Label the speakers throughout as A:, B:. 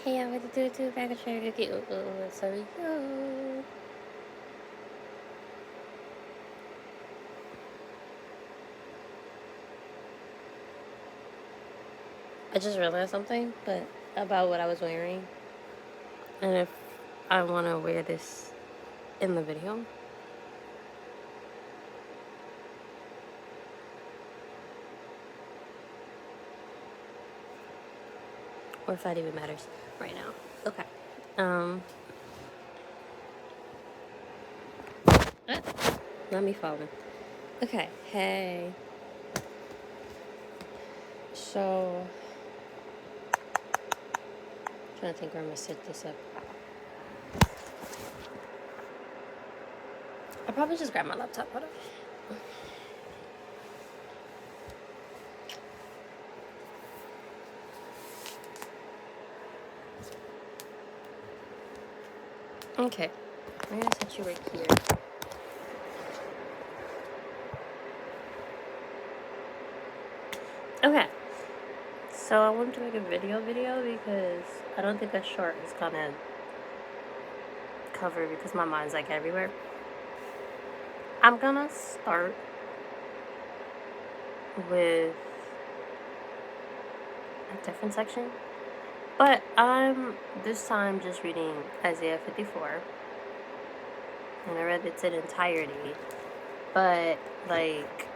A: Hey, I'm with the two back of sugar cake. Sorry, yo. I just realized something, but about what I was wearing, and if I want to wear this in the video, or if that even matters right now. Okay. Um. Let me follow. Okay. Hey. So, I'm trying to think where I'm gonna set this up. I'll probably just grab my laptop. Hold on. Okay. I'm gonna set you right here. Okay. So I wanted to make a video because I don't think a short is gonna cover because my mind's like everywhere. I'm gonna start with a different section, but I'm this time just reading Isaiah 54, and I read it in entirety, but like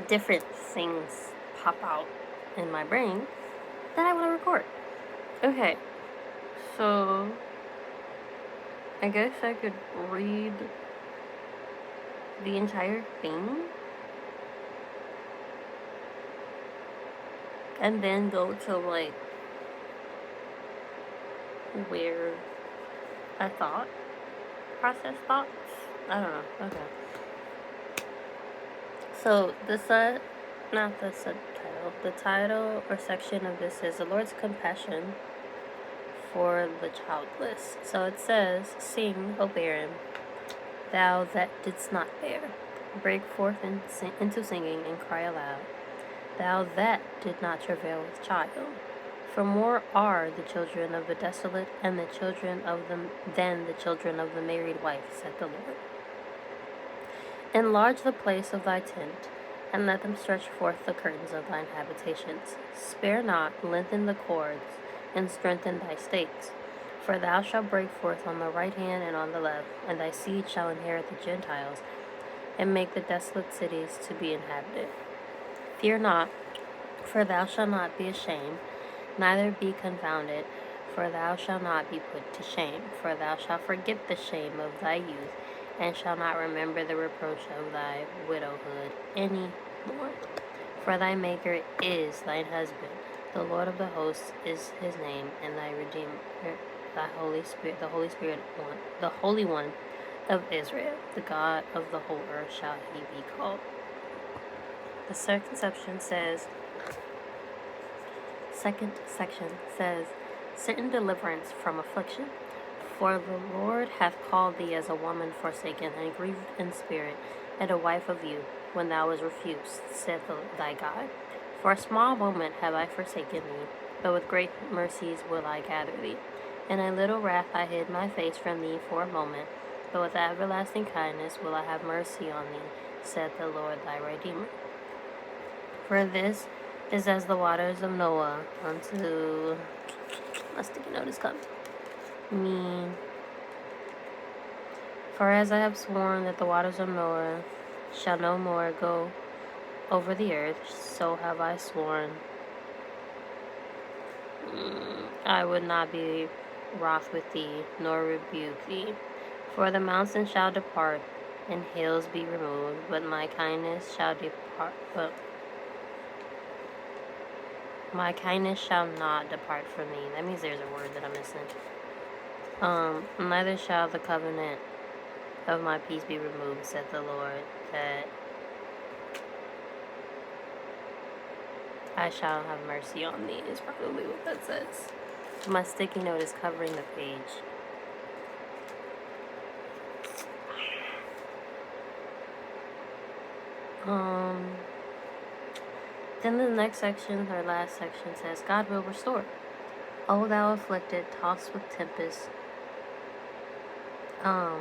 A: different things pop out in my brain that I want to record. Okay, so I guess I could read the entire thing and then go to like where I process thoughts. I don't know. Okay. So not the subtitle. The title or section of this is the Lord's compassion for the childless. So it says, "Sing, O barren, thou that didst not bear, break forth into singing and cry aloud, thou that did not travail with child. For more are the children of the desolate and the children of than the children of the married wife," said the Lord. "Enlarge the place of thy tent, and let them stretch forth the curtains of thine habitations. Spare not, lengthen the cords, and strengthen thy stakes. For thou shalt break forth on the right hand and on the left, and thy seed shall inherit the Gentiles, and make the desolate cities to be inhabited. Fear not, for thou shalt not be ashamed, neither be confounded, for thou shalt not be put to shame. For thou shalt forget the shame of thy youth, and shalt not remember the reproach of thy widowhood any more. For thy Maker is thine husband, the Lord of the hosts is his name, and thy Redeemer, the Holy Spirit, the Holy One of Israel, the God of the whole earth shall he be called." The second section says, "Certain deliverance from affliction. For the Lord hath called thee as a woman forsaken and grieved in spirit, and a wife of youth, when thou was refused, saith thy God. For a small moment have I forsaken thee, but with great mercies will I gather thee. In a little wrath I hid my face from thee for a moment, but with everlasting kindness will I have mercy on thee, saith the Lord thy Redeemer. For this is as the waters of Noah unto..." My sticky note is coming. "Me. For as I have sworn that the waters of Noah shall no more go over the earth, so have I sworn I would not be wroth with thee, nor rebuke thee. For the mountains shall depart, and hills be removed, but my kindness shall not depart from thee." That means there's a word that I'm missing. "Neither shall the covenant of my peace be removed, said the Lord, that I shall have mercy on thee," is probably what that says. My sticky note is covering the page. Then the next section, or last section, says, "God will restore." O thou afflicted, tossed with tempest, I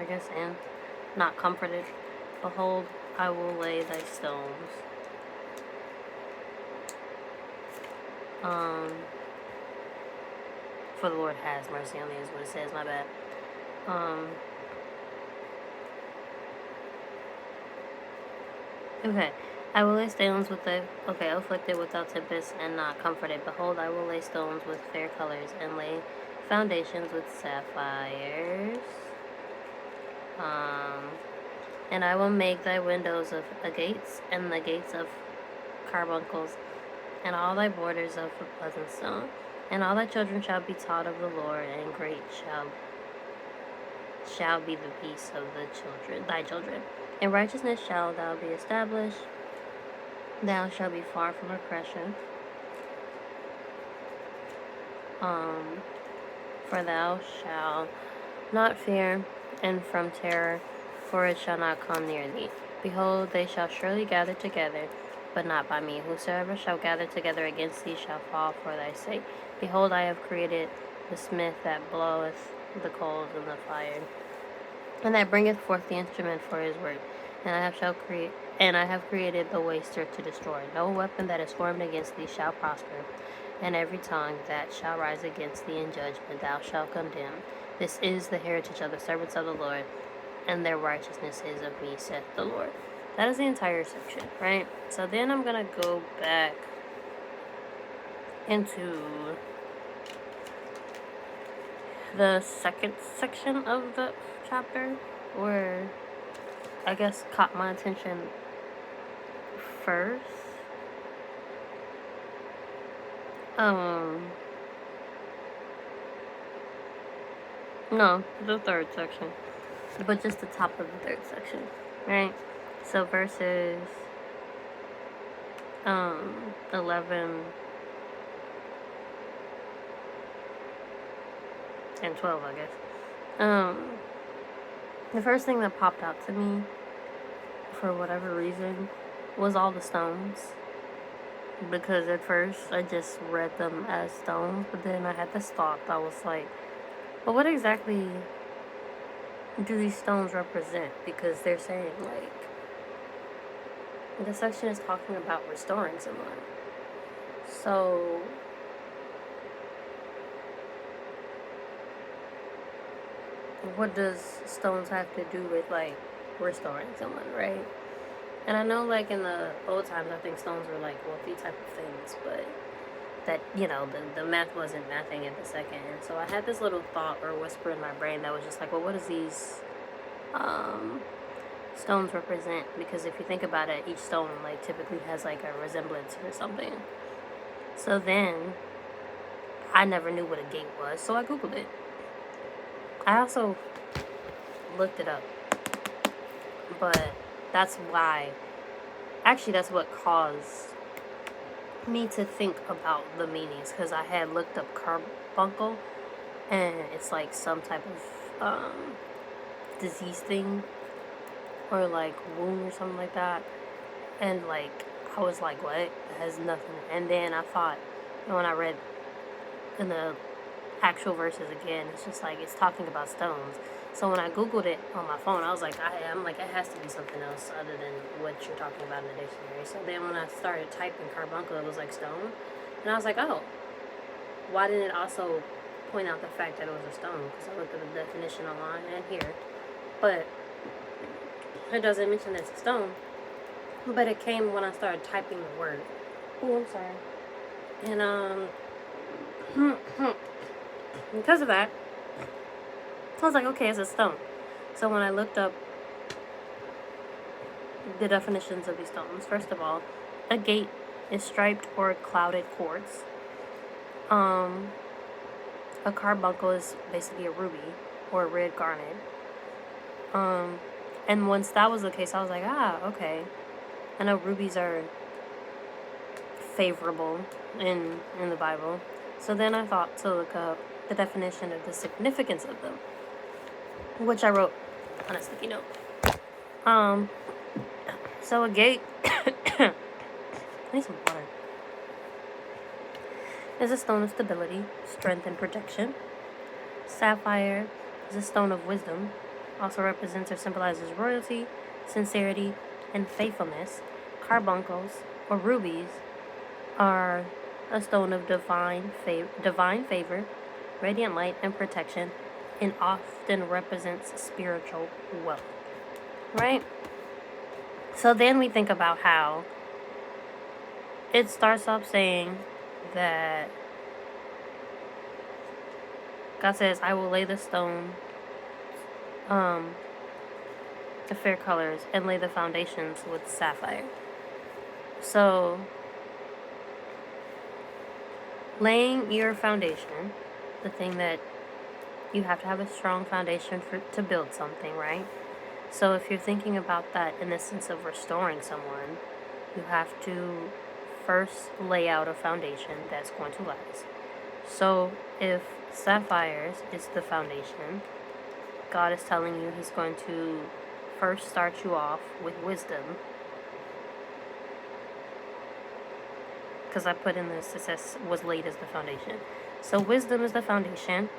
A: guess, and not comforted, behold, I will lay thy stones. For the Lord has mercy on thee is what it says, my bad. Okay. I will lay stones with the afflicted without tempest and not comforted. Behold, I will lay stones with fair colors and lay foundations with sapphires. And I will make thy windows of agates and the gates of carbuncles, and all thy borders of a pleasant stone. And all thy children shall be taught of the Lord, and great shall be the peace of thy children. In righteousness shalt thou be established. Thou shalt be far from oppression. For thou shalt not fear, and from terror, for it shall not come near thee. Behold, they shall surely gather together, but not by me. Whosoever shall gather together against thee shall fall for thy sake. Behold, I have created the smith that bloweth the coals in the fire, and that bringeth forth the instrument for his work. And I have created the waster to destroy. No weapon that is formed against thee shall prosper, and every tongue that shall rise against thee in judgment thou shalt condemn. This is the heritage of the servants of the Lord, and their righteousness is of me, saith the Lord. That is the entire section, right? So then I'm going to go back into the second section of the chapter, where I guess caught my attention first. No, the third section, but just the top of the third section, right? So verses 11 and 12, I guess. The first thing that popped out to me, for whatever reason, was all the stones. Because at first I just read them as stones, but then I had this thought that was like, well, what exactly do these stones represent? Because they're saying, like, the section is talking about restoring someone. So what does stones have to do with, like, restoring someone, right? And I know, like, in the old times, I think stones were, like, wealthy type of things, but that, you know, the math wasn't mathing at the second. And so I had this little thought or whisper in my brain that was just like, well, what does these stones represent? Because if you think about it, each stone, like, typically has, like, a resemblance or something. So then I never knew what a gate was, so I Googled it. I also looked it up, but that's what caused me to think about the meanings, because I had looked up carbuncle, and it's like some type of disease thing, or like wound or something like that, and like I was like, what? It has nothing. And then I thought, and when I read in the actual verses again, it's just like it's talking about stones. So when I Googled it on my phone, I was like, I'm like, it has to be something else other than what you're talking about in the dictionary. So then when I started typing carbuncle, it was like stone. And I was like, oh, why didn't it also point out the fact that it was a stone? Because I looked at the definition online and here. But it doesn't mention it's a stone. But it came when I started typing the word. Oh, I'm sorry. And, because of that, I was like, okay, it's a stone. So when I looked up the definitions of these stones, first of all, a gate is striped or clouded quartz. A carbuncle is basically a ruby or a red garnet. And once that was the case, I was like, okay. I know rubies are favorable in the Bible. So then I thought to look up the definition of the significance of them, which I wrote on a sticky note. So a gate, I need some water. is a stone of stability, strength, and protection. Sapphire is a stone of wisdom, also represents or symbolizes royalty, sincerity, and faithfulness. Carbuncles, or rubies, are a stone of divine favor, radiant light, and protection, and often represents spiritual wealth. Right? So then we think about how it starts off saying that God says, I will lay the stone, the fair colors, and lay the foundations with sapphire. So, laying your foundation, the thing that you have to have a strong foundation to build something, right? So if you're thinking about that in the sense of restoring someone, you have to first lay out a foundation that's going to last. So if sapphires is the foundation, God is telling you He's going to first start you off with wisdom. Because I put in this, it says was laid as the foundation. So wisdom is the foundation,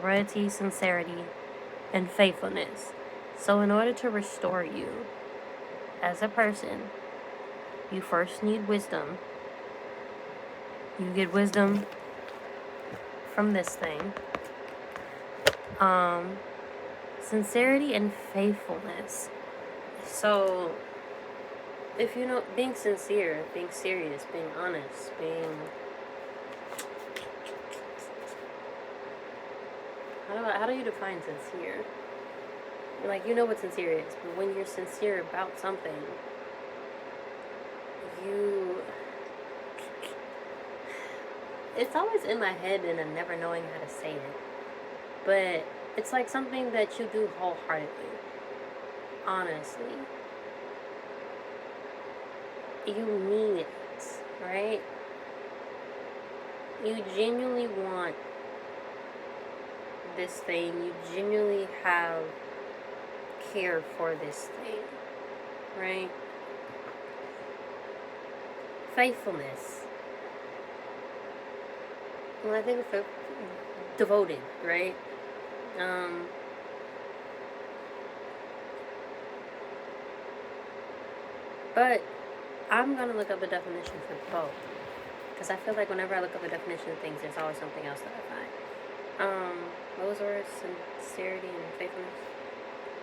A: royalty, sincerity, and faithfulness. So in order to restore you as a person, you first need wisdom. You get wisdom from this thing. Sincerity and faithfulness. So if you know, being sincere, being serious, being honest, being... How do you define sincere? Like, you know what sincere is, but when you're sincere about something, it's always in my head and I'm never knowing how to say it. But it's like something that you do wholeheartedly. Honestly. You mean it, right? You genuinely want this thing. You genuinely have care for this thing, right? Faithfulness. Well, I think it's devoted, right? But I'm going to look up a definition for both. Because I feel like whenever I look up a definition of things, there's always something else that I find. What was the word? Sincerity and faithfulness?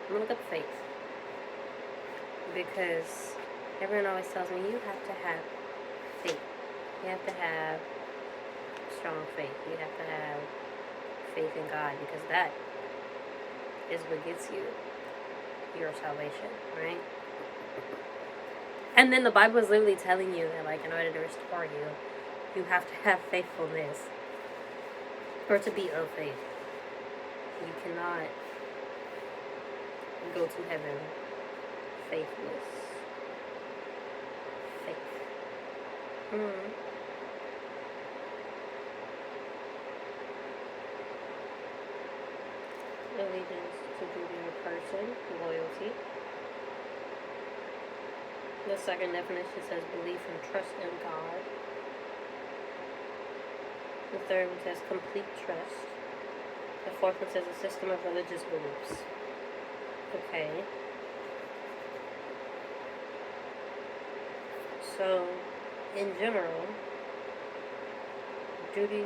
A: I'm going to look up faith. Because everyone always tells me you have to have faith. You have to have strong faith. You have to have faith in God. Because that is what gets you your salvation, right? And then the Bible is literally telling you that, like, in order to restore you, you have to have faithfulness. Or to be of faith. You cannot go to heaven faithless. Faith. Allegiance to duty or person. Loyalty. The second definition says belief and trust in God. The third one says complete trust. The fourth one says a system of religious beliefs. Okay. So, in general, duty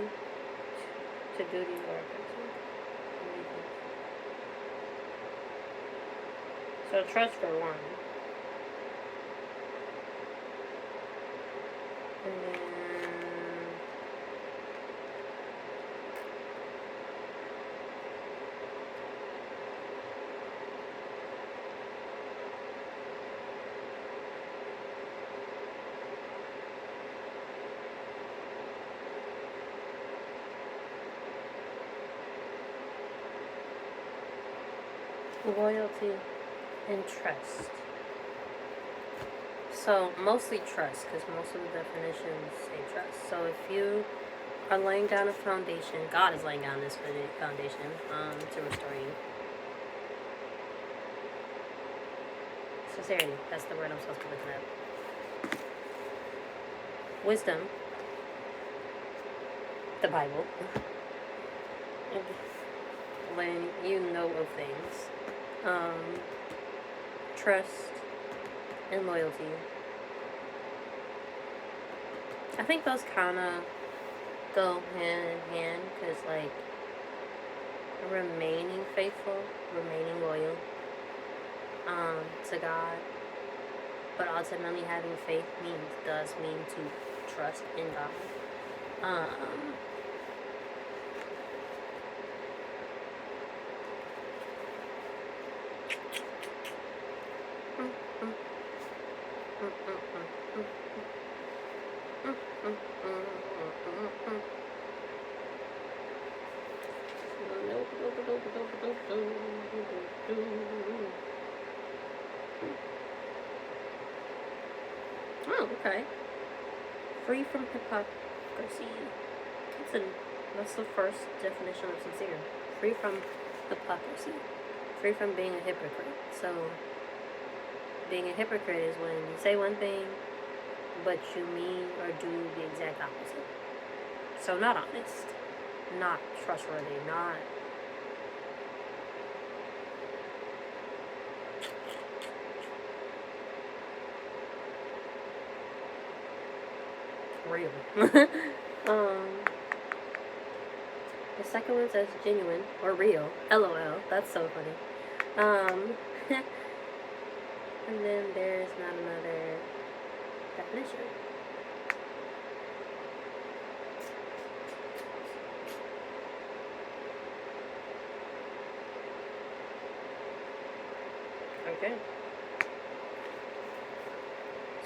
A: to duty or a person. So trust for one. And then loyalty and trust. So mostly trust, because most of the definitions say trust. So if you are laying down a foundation, God is laying down this foundation to restore you. Sincerity, that's the word I'm supposed to be looking at. Wisdom the Bible, when you know of things, trust and loyalty. I think those kind of go hand in hand because, like, remaining faithful, remaining loyal to God, but ultimately having faith does mean to trust in God. Oh, okay. Free from hypocrisy. That's the first definition of sincere. Free from hypocrisy. Free from being a hypocrite. So, being a hypocrite is when you say one thing, but you mean or do the exact opposite. So, not honest, not trustworthy, not real. The second one says genuine or real. LOL. That's so funny. And then there's not another definition. Okay.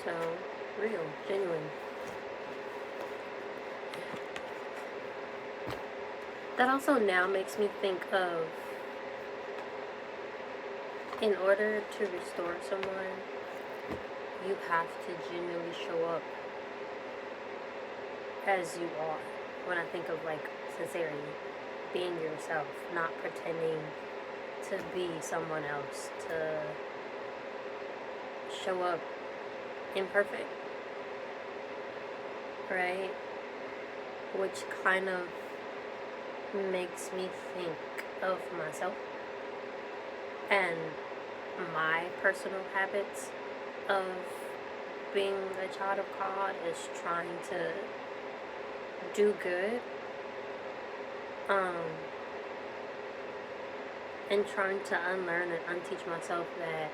A: So, real, genuine. That also now makes me think of, in order to restore someone, you have to genuinely show up as you are. When I think of, like, sincerity, being yourself, not pretending to be someone else, to show up imperfect, right? Which kind of makes me think of myself and my personal habits of being a child of God is trying to do good, and trying to unlearn and unteach myself that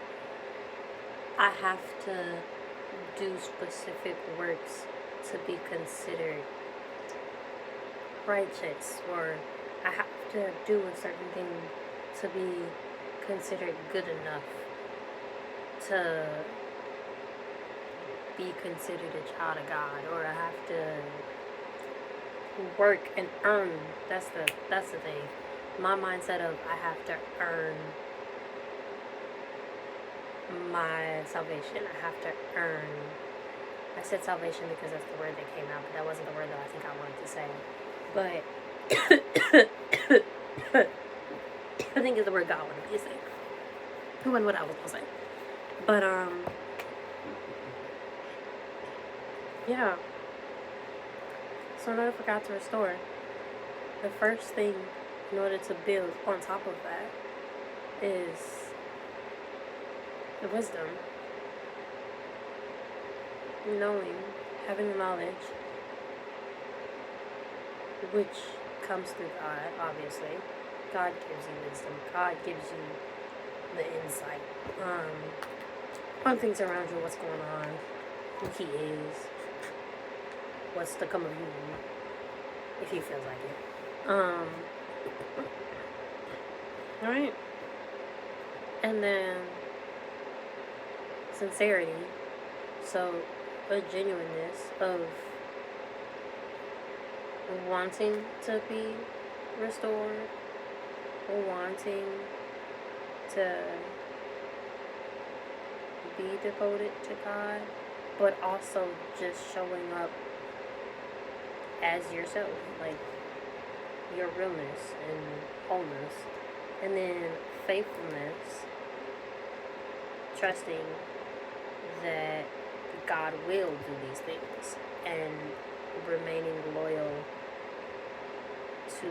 A: I have to do specific works to be considered righteous, or I have to do a certain thing to be considered good enough to be considered a child of God, or I have to work and earn. That's the thing. My mindset of I have to earn my salvation. I have to earn. I said salvation because that's the word that came out, but that wasn't the word that I think I wanted to say. But I think it's the word God wanted me to say. Who and what I was gonna say. But yeah. So in order for God to restore, the first thing in order to build on top of that is the wisdom, knowing, having the knowledge, which comes through God, obviously. God gives you wisdom. God gives you the insight on things around you, what's going on, who He is, what's to come of you, if He feels like it. Alright. And then sincerity. So a genuineness of wanting to be restored, wanting to be devoted to God, but also just showing up as yourself, like your realness and wholeness. And then faithfulness, trusting that God will do these things, and remaining loyal to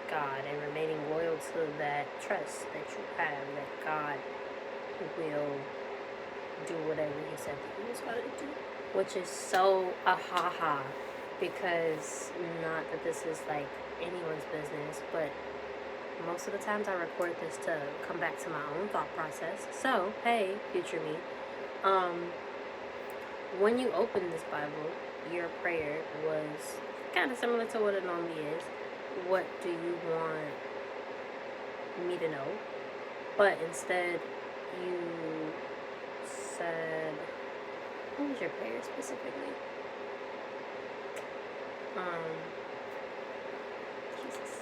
A: God and remaining loyal to that trust that you have that God will do whatever He said that He was going to do. Which is so because not that this is like anyone's business, but most of the times I record this to come back to my own thought process. So, hey, future me, when you open this Bible, your prayer was kind of similar to what it normally is. What do you want me to know? But instead, you said, what was your prayer specifically? Jesus.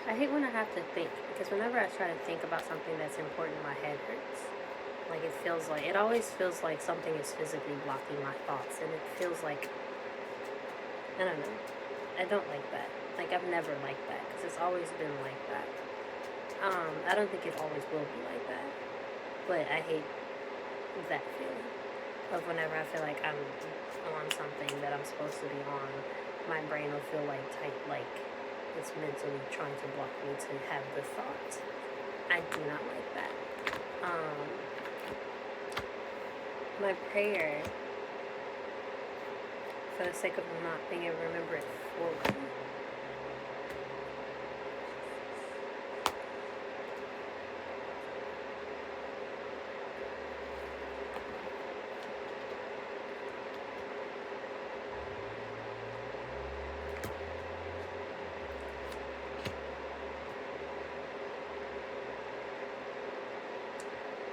A: I hate when I have to think, because whenever I try to think about something that's important, my head hurts. Like, it always feels like something is physically blocking my thoughts, and it feels like, I don't know, I don't like that. Like, I've never liked that, because it's always been like that. I don't think it always will be like that, but I hate that feeling of whenever I feel like I'm on something that I'm supposed to be on, my brain will feel like tight, like it's mentally trying to block me to have the thought. I do not like that. My prayer, for the sake of not being able to remember it fully,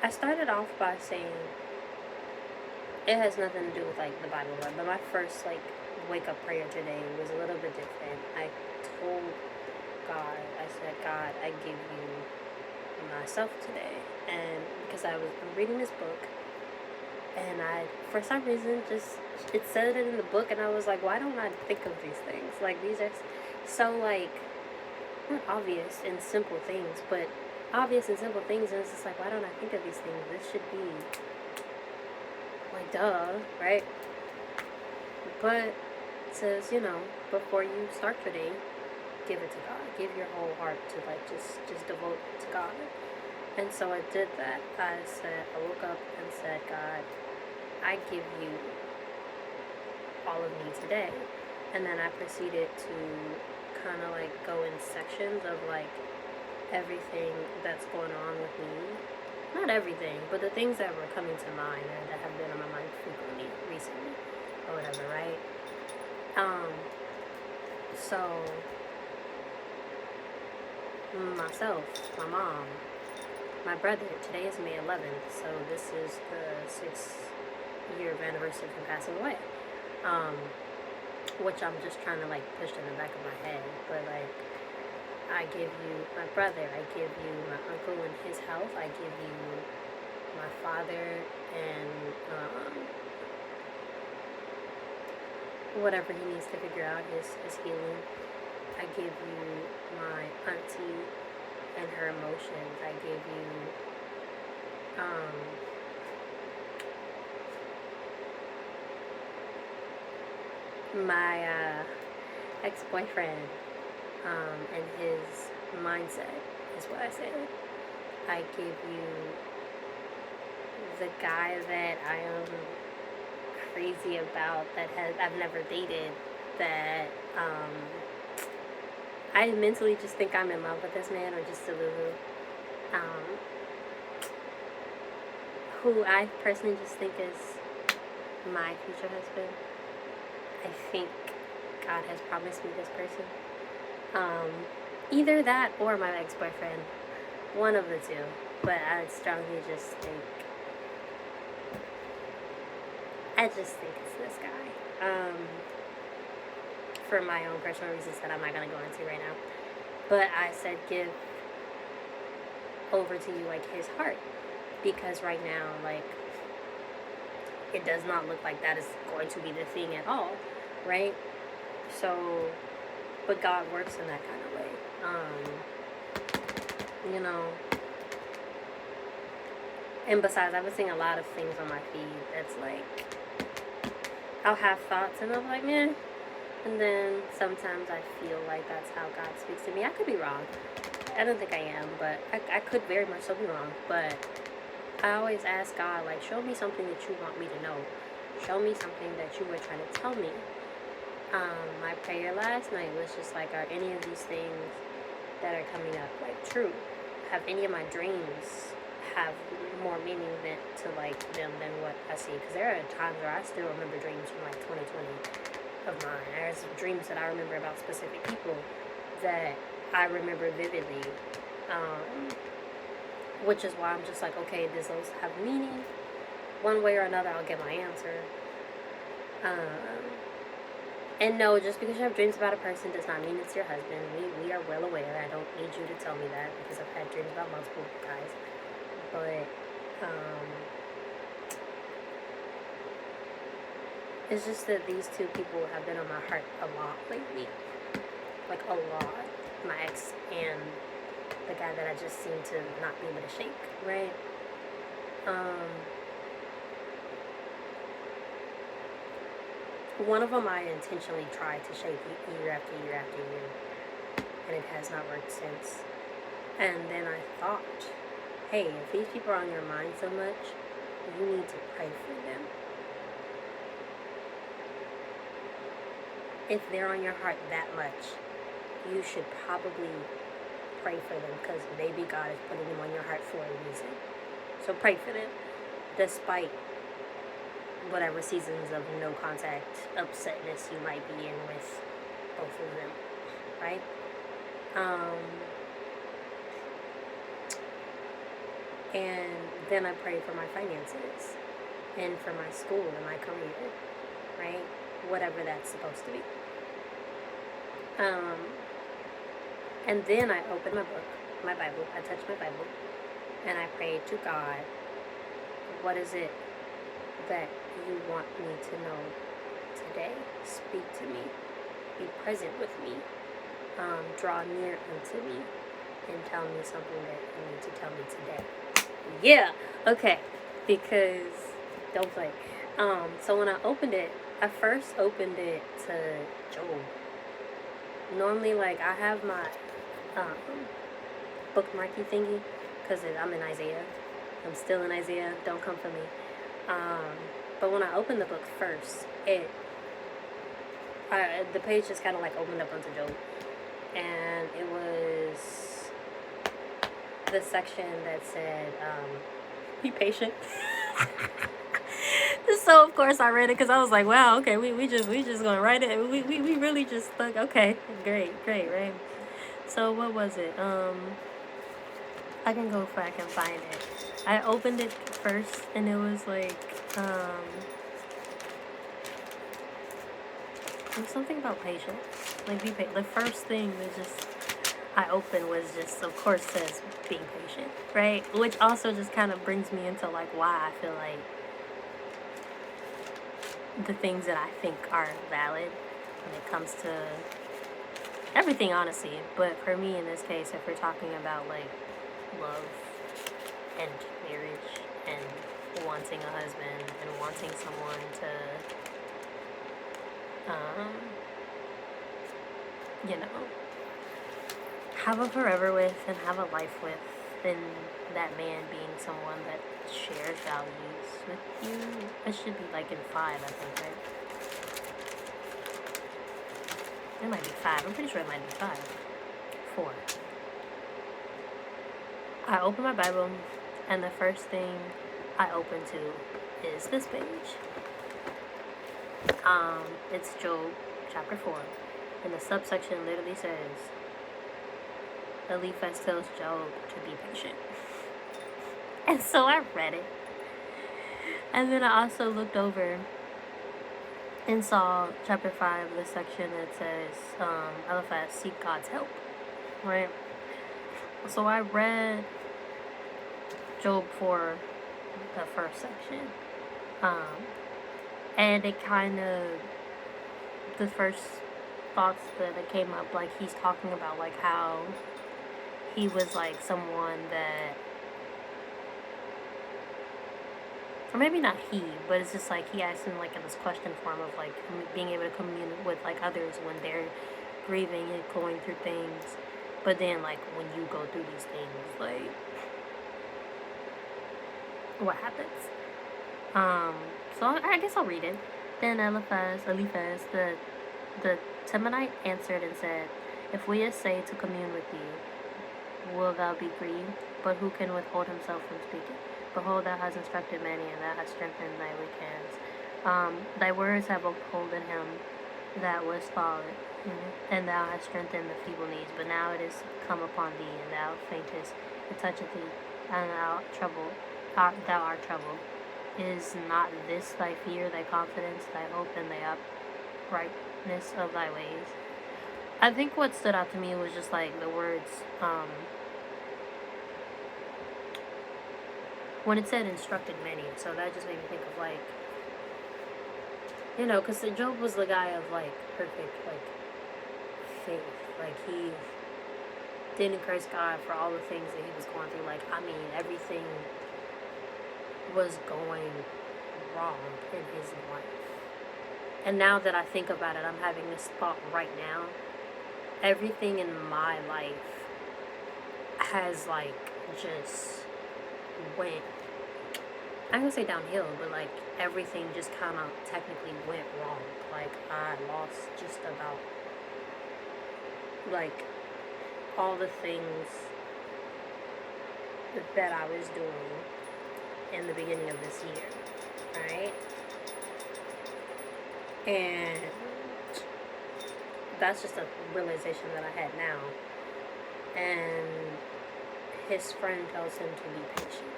A: I started off by saying it has nothing to do with like the Bible, but my first like wake up prayer today was a little bit different. I told God, I said, God, I give you myself today, and because I'm reading this book, and I, for some reason, just it said it in the book, and I was like, why don't I think of these things? Like, these are so like not obvious and simple things, but obvious and simple things, and it's just like, why don't I think of these things? This should be like, duh, right? But it says, before you start your day, give it to God. Give your whole heart to like just devote it to God. And so I did that. I woke up and said, God, I give you all of me today. And then I proceeded to kind of like go in sections of like everything that's going on with me. Not everything, but the things that were coming to mind or that have been on my mind frequently recently or whatever, right? So myself, my mom, my brother, today is May 11th, so this is the 6-year anniversary of him passing away. Which I'm just trying to like push in the back of my head, but like, I give you my brother, I give you my uncle and his health, I give you my father and whatever he needs to figure out, his healing. I give you my auntie and her emotions. I give you my ex-boyfriend and his mindset is what I said. I give you the guy that I am crazy about that I've never dated, that I mentally just think I'm in love with this man, or just Delulu, who I personally just think is my future husband. I think God has promised me this person. Either that or my ex-boyfriend, one of the two, but I strongly just think it's this guy. For my own personal reasons that I'm not going to go into right now. But I said give over to you like his heart, because right now, like, it does not look like that is going to be the thing at all, right? So, but God works in that kind of way. And besides, I've been seeing a lot of things on my feed that's like, I'll have thoughts and I'm like, man, And then sometimes I feel like that's how God speaks to me. I could be wrong. I don't think I am, but I could very much so be wrong. But I always ask God, like, show me something that you want me to know. Show me something that you were trying to tell me. My prayer last night was just like, are any of these things that are coming up like true? Have any of my dreams have more meaning to like them than what I see? Because there are times where I still remember dreams from like 2020 of mine. There's dreams that I remember about specific people that I remember vividly, which is why I'm just like, okay, does those have meaning? One way or another, I'll get my answer. And no, just because you have dreams about a person does not mean it's your husband. We are well aware. I don't need you to tell me that because I've had dreams about multiple guys. But it's just that these two people have been on my heart a lot lately. Like a lot. My ex and the guy that I just seem to not be able to shake, right? One of them I intentionally tried to shake year after year after year, and it has not worked since. And then I thought, hey, if these people are on your mind so much, you need to pray for them. If they're on your heart that much, you should probably pray for them because maybe God is putting them on your heart for a reason. So pray for them, despite whatever seasons of no contact upsetness you might be in with both of them, right? And then I pray for my finances and for my school and my career, right? Whatever that's supposed to be. And then I open my Bible, I touch my Bible, and I pray to God, what is it that you want me to know today? Speak to me. Be present with me. Draw near unto me and tell me something that you need to tell me today. Yeah, okay, because don't play. So when I opened it, I first opened it to Job. Normally, like, I have my bookmarky thingy because I'm in Isaiah. I'm still in Isaiah. Don't come for me. But when I opened the book first, the page just kind of like opened up onto Job, and it was the section that said, "Be patient." So of course I read it because I was like, "Wow, okay, we just gonna write it. We really just like, okay, great, right?" So what was it? I can go back and find it. I opened it first, and it was like, it was something about patience. Like, be patient. The first thing that I opened was just, of course, says being patient, right? Which also just kind of brings me into like why I feel like the things that I think are valid when it comes to everything, honestly. But for me, in this case, if we're talking about like love and marriage and wanting a husband and wanting someone to, have a forever with and have a life with, and that man being someone that shares values with you. It should be like in 5, I think, right? It might be 5. I'm pretty sure it might be 5. 4. I open my Bible, and the first thing I open to is this page. It's Job chapter 4, and the subsection literally says, Eliphaz tells Job to be patient. And so I read it. And then I also looked over and saw chapter 5, the section that says, Eliphaz, seek God's help. Right? So I read Job 4, the first section. And it kind of, the first thoughts that came up, like he's talking about like how he was like someone that or maybe not he, but it's just like he asked him like in this question form of like being able to commune with like others when they're grieving and going through things. But then like when you go through these things, like what happens? So I guess I'll read it. Then Eliphaz, the Temanite answered and said, "If we essay to commune with thee, will thou be grieved? But who can withhold himself from speaking? Behold, thou hast instructed many, and thou hast strengthened thy weak hands. Thy words have upholden him that was fallen, and thou hast strengthened the feeble knees. But now it is come upon thee, and thou faintest, it toucheth thee, and thou art troubled. Is not this thy fear, thy confidence, thy hope, and thy uprightness of thy ways?" I think what stood out to me was just like the words, when it said instructed many. So that just made me think of like, because Job was the guy of like perfect like faith. Like he didn't curse God for all the things that he was going through. Like, I mean, everything was going wrong in his life. And now that I think about it, I'm having this thought right now. Everything in my life has like just went, I'm gonna say downhill, but like everything just kind of technically went wrong. Like I lost just about like all the things that I was doing in the beginning of this year, right? And that's just a realization that I had now. And his friend tells him to be patient.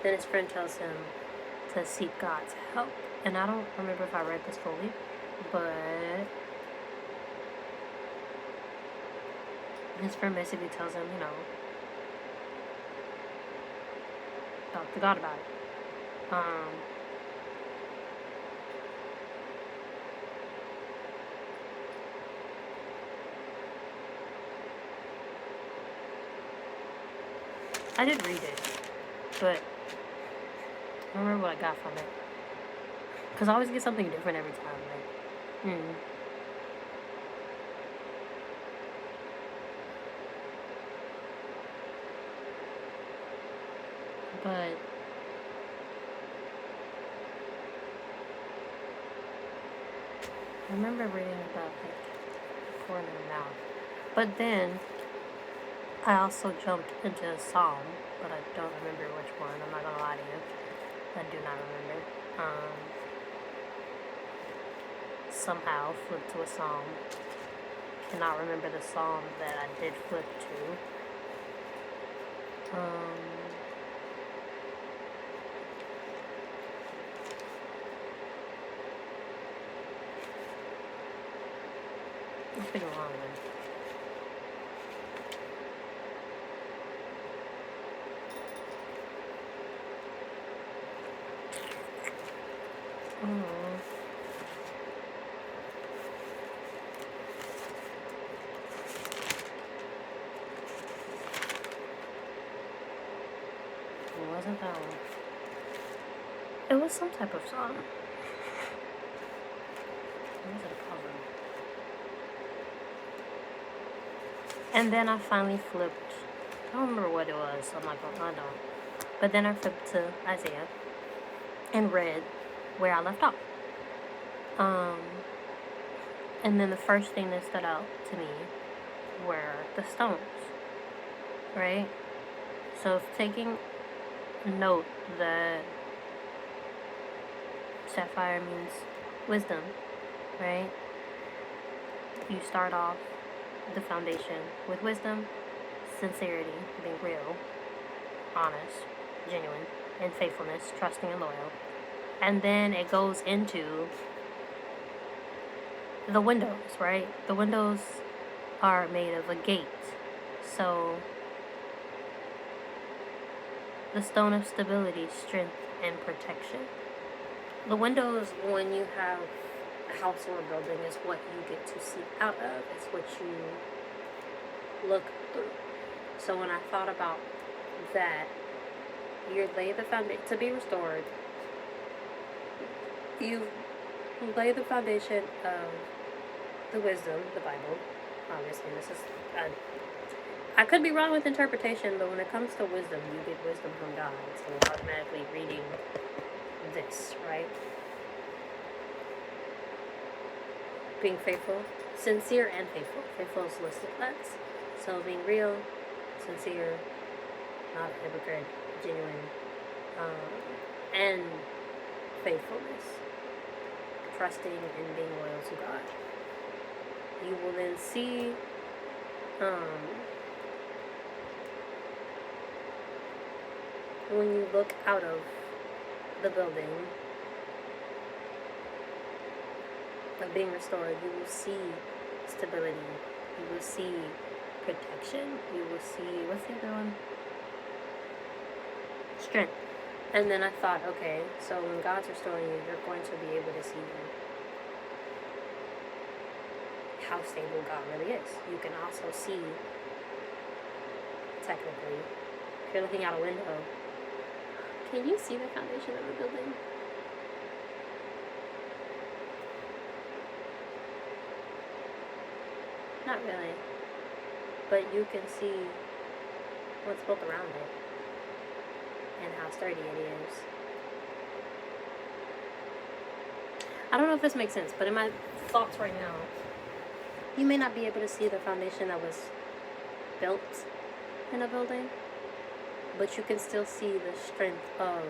A: Then his friend tells him to seek God's help. And I don't remember if I read this fully, but his friend basically tells him, talk to God about it. I did read it, but I don't remember what I got from it. Because I always get something different every time. Like, But I remember reading about like corn in the mouth. But then I also jumped into a psalm, but I don't remember which one. I'm not gonna lie to you. I do not remember. Somehow flipped to a psalm. Cannot remember the psalm that I did flip to. It's been a long one. It wasn't that one. It was some type of song. Or was it a cover? And then I finally flipped. I don't remember what it was, so I don't. But then I flipped to Isaiah and read where I left off. And then the first thing that stood out to me were the stones, right? So taking note that sapphire means wisdom, right? You start off the foundation with wisdom, sincerity, being real, honest, genuine, and faithfulness, trusting and loyal. And then it goes into the windows, right? The windows are made of a gate. So the stone of stability, strength, and protection. The windows, when you have a house or a building, is what you get to see out of. It's what you look through. So when I thought about that, you lay the foundation to be restored. You lay the foundation of the wisdom, the Bible. Obviously, this is. I could be wrong with interpretation, but when it comes to wisdom, you get wisdom from God. So we're automatically reading this, right? Being faithful, sincere and faithful. Faithful is listed last. So being real, sincere, not a hypocrite, genuine, and faithfulness. Trusting and being loyal to God. You will then see when you look out of the building of being restored, you will see stability, you will see protection, you will see, what's the other one? Strength. And then I thought, okay, so when God's restoring you, you're going to be able to see how stable God really is. You can also see, technically, if you're looking out a window, can you see the foundation of the building? Not really. But you can see what's built around it and how sturdy it is. I don't know if this makes sense, but in my thoughts right now, you may not be able to see the foundation that was built in a building, but you can still see the strength of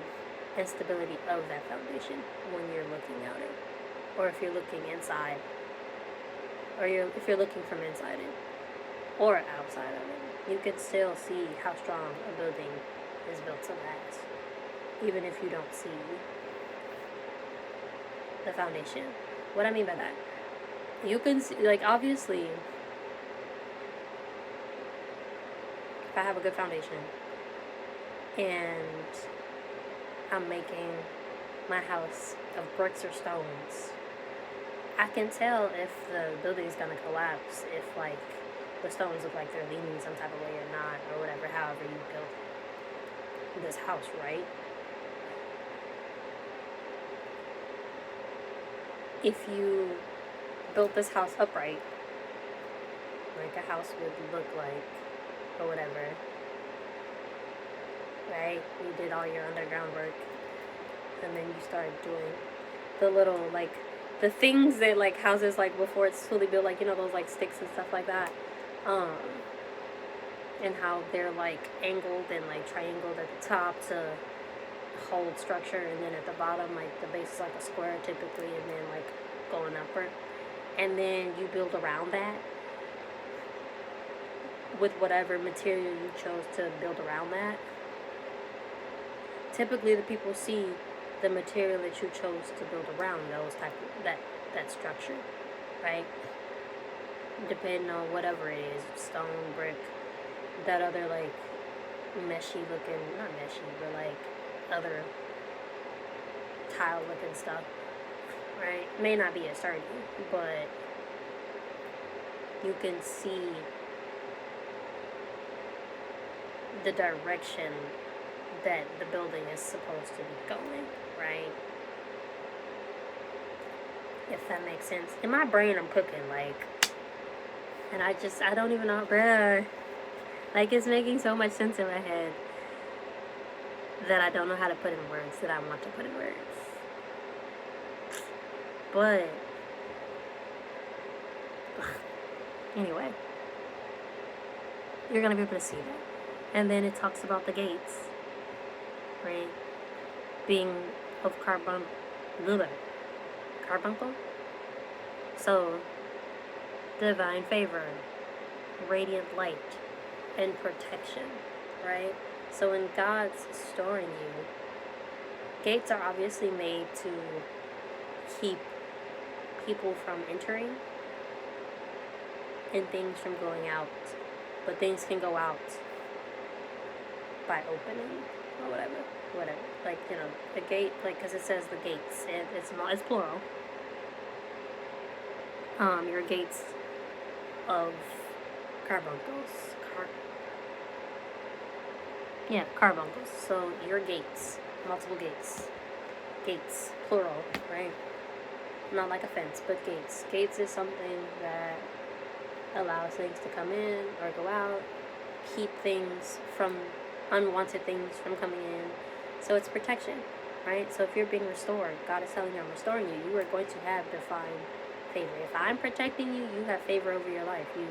A: and stability of that foundation when you're looking at it, or if you're looking inside, or if you're looking from inside it, or outside of it. You can still see how strong a building is built to last, even if you don't see the foundation. What I mean by that, you can see, like, obviously, if I have a good foundation and I'm making my house of bricks or stones, I can tell if the building is gonna collapse if, like, the stones look like they're leaning some type of way or not, or whatever, however you built this house, right? If you built this house upright, like a house would look like, or whatever, right? You did all your underground work, and then you started doing the little, like, the things that, like, houses, like, before it's fully built, like, you know, those, like, sticks and stuff like that, and how they're, like, angled and, like, triangled at the top to hold structure, and then at the bottom, like, the base is like a square typically, and then, like, going upward, and then you build around that with whatever material you chose to build around that. Typically, the people see the material that you chose to build around those type of, that structure, right? Depending on whatever it is, stone, brick, that other, like, meshy looking, not meshy, but, like, other tile looking stuff, right? May not be as sturdy, but you can see the direction that the building is supposed to be going, right? If that makes sense. In my brain, I'm cooking, like, and I don't even know, bruh. Like, it's making so much sense in my head that I don't know how to put in words that I want to put in words. But, anyway, you're going to be able to see that. And then it talks about the gates, right? Being of carbuncle. So, divine favor, radiant light, and protection, right? So when God's storing you, gates are obviously made to keep people from entering and things from going out, but things can go out by opening or whatever. Like, you know, the gate, like, because it says the gates, it's plural. Your gates of carbuncles. Carbuncles. So your gates, multiple gates, gates, plural, right? Not like a fence, but gates. Gates is something that allows things to come in or go out, keep things from unwanted things from coming in. So it's protection, right? So if you're being restored, God is telling you, I'm restoring you. You are going to have divine favor. If I'm protecting you, you have favor over your life. You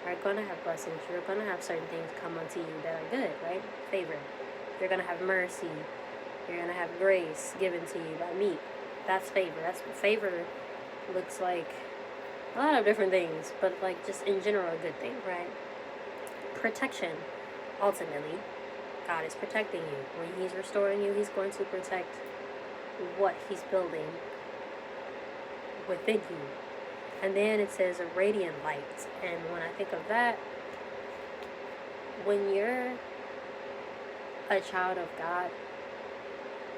A: are going to have blessings. You're going to have certain things come unto you that are good, right? Favor. You're going to have mercy. You're going to have grace given to you by me. That's favor. That's what favor looks like. A lot of different things, but like just in general a good thing, right? Protection. Ultimately, God is protecting you. When He's restoring you, He's going to protect what He's building within you. And then it says a radiant light. And when I think of that, when you're a child of God,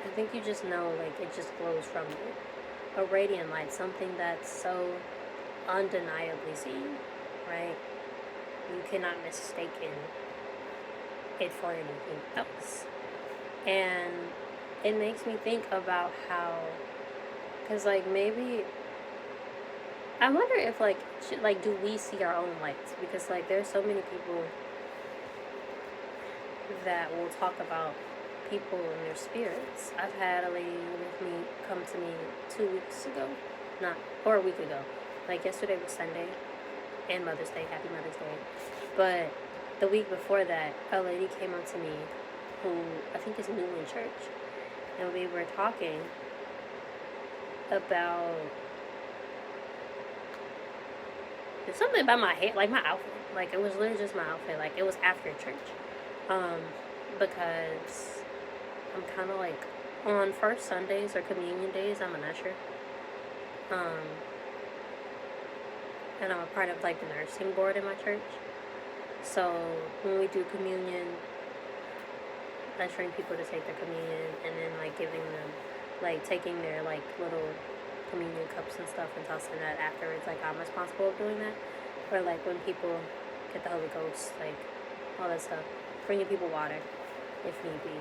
A: I think you just know, like, it just glows from you. A radiant light, something that's so undeniably seen, right? You cannot mistake it for anything else. And it makes me think about how, because, like, maybe, I wonder if, like, do we see our own lights? Because, like, there's so many people that will talk about people and their spirits. I've had a lady with me come to me 2 weeks ago, or a week ago. Like, yesterday was Sunday and Mother's Day. Happy Mother's Day. But the week before that, a lady came up to me who I think is new in church. And we were talking about something about my hair, like my outfit. Like, it was literally just my outfit. Like, it was after church. Because I'm kind of like, on first Sundays or communion days, I'm an usher. And I'm a part of, like, the nursing board in my church. So when we do communion, I train people to take their communion, and then, like, giving them, like, taking their, like, little communion cups and stuff and tossing that afterwards. Like, I'm responsible of doing that. Or, like, when people get the Holy Ghost, like, all that stuff. Bringing people water, if need be.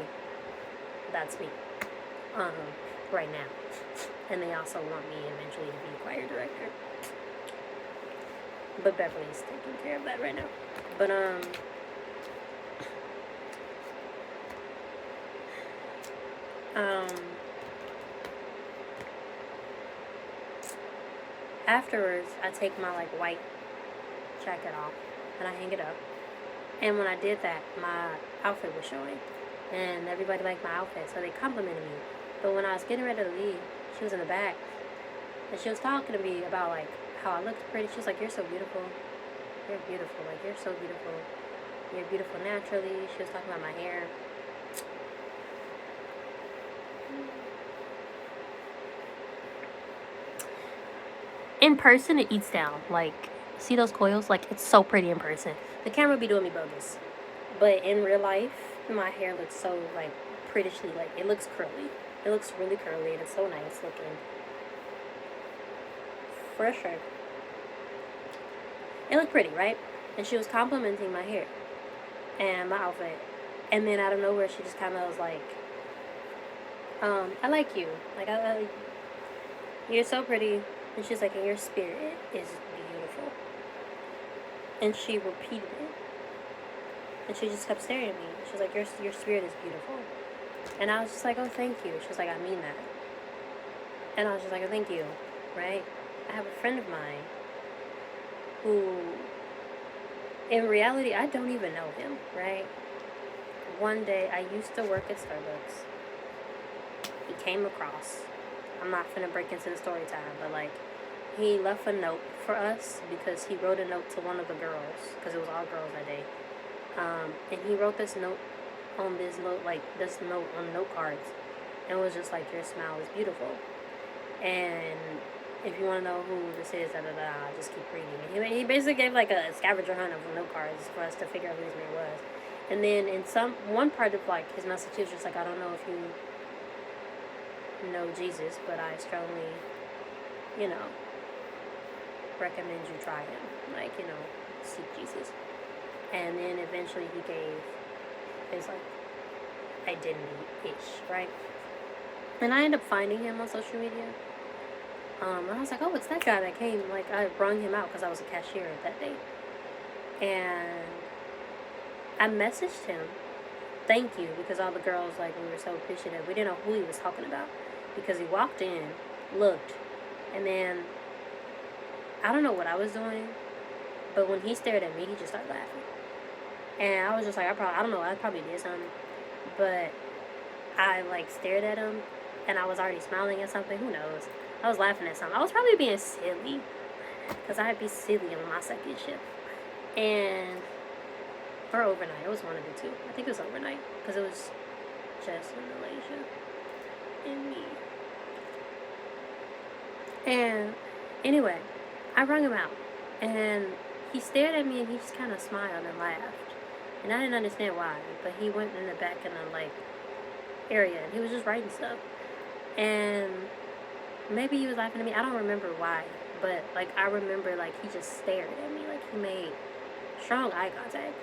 A: That's me. Right now. And they also want me eventually to be choir director. But Beverly's taking care of that right now. But, afterwards, I take my, like, white jacket off and I hang it up. And when I did that, my outfit was showing. And everybody liked my outfit, so they complimented me. But when I was getting ready to leave, she was in the back. And she was talking to me about, like, how I looked pretty. She was like, you're so beautiful. You're beautiful. Like, you're so beautiful. You're beautiful naturally. She was talking about my hair. In person, it eats down. Like, see those coils? Like, it's so pretty in person. The camera be doing me bogus. But in real life, my hair looks so, like, prettishly, like, it looks curly. It looks really curly, and it's so nice looking. For sure. It looked pretty, right? And she was complimenting my hair and my outfit. And then out of nowhere, she just kind of was like, I like you. Like, you're so pretty. And she's like, and your spirit is beautiful. And she repeated it. And she just kept staring at me. She was like, your spirit is beautiful. And I was just like, oh, thank you. She was like, I mean that. And I was just like, oh, thank you. Right? I have a friend of mine who, in reality, I don't even know him, right? One day, I used to work at Starbucks. He came across. I'm not finna break into the story time, but, like, he left a note for us because he wrote a note to one of the girls, because it was all girls that day. And he wrote this note on note cards, and it was just like, your smile is beautiful. And if you want to know who this is, just keep reading. He basically gave, like, a scavenger hunt of note cards for us to figure out who his man was. And then in one part of, like, his message, he was just like, I don't know if you know Jesus, but I strongly, recommend you try him. Like, seek Jesus. And then eventually he gave his, like, identity-ish, right? And I ended up finding him on social media. And I was like, oh, it's that guy that came. Like, I brung him out because I was a cashier that day. And I messaged him, thank you, because all the girls, like, we were so appreciative. We didn't know who he was talking about because he walked in, looked, and then I don't know what I was doing, but when he stared at me, he just started laughing. And I was just like, I don't know, I probably did something. But I, like, stared at him, and I was already smiling at something. Who knows? I was laughing at something. I was probably being silly, because I'd be silly on my second shift. And, or overnight. It was one of the two. I think it was overnight, because it was just in Malaysia and me. And, anyway, I rung him out, and he stared at me, and he just kind of smiled and laughed. And I didn't understand why, but he went in the back in the, like, area, and he was just writing stuff. And maybe he was laughing at me. I don't remember why, but, like, I remember, like, he just stared at me. Like, he made strong eye contact.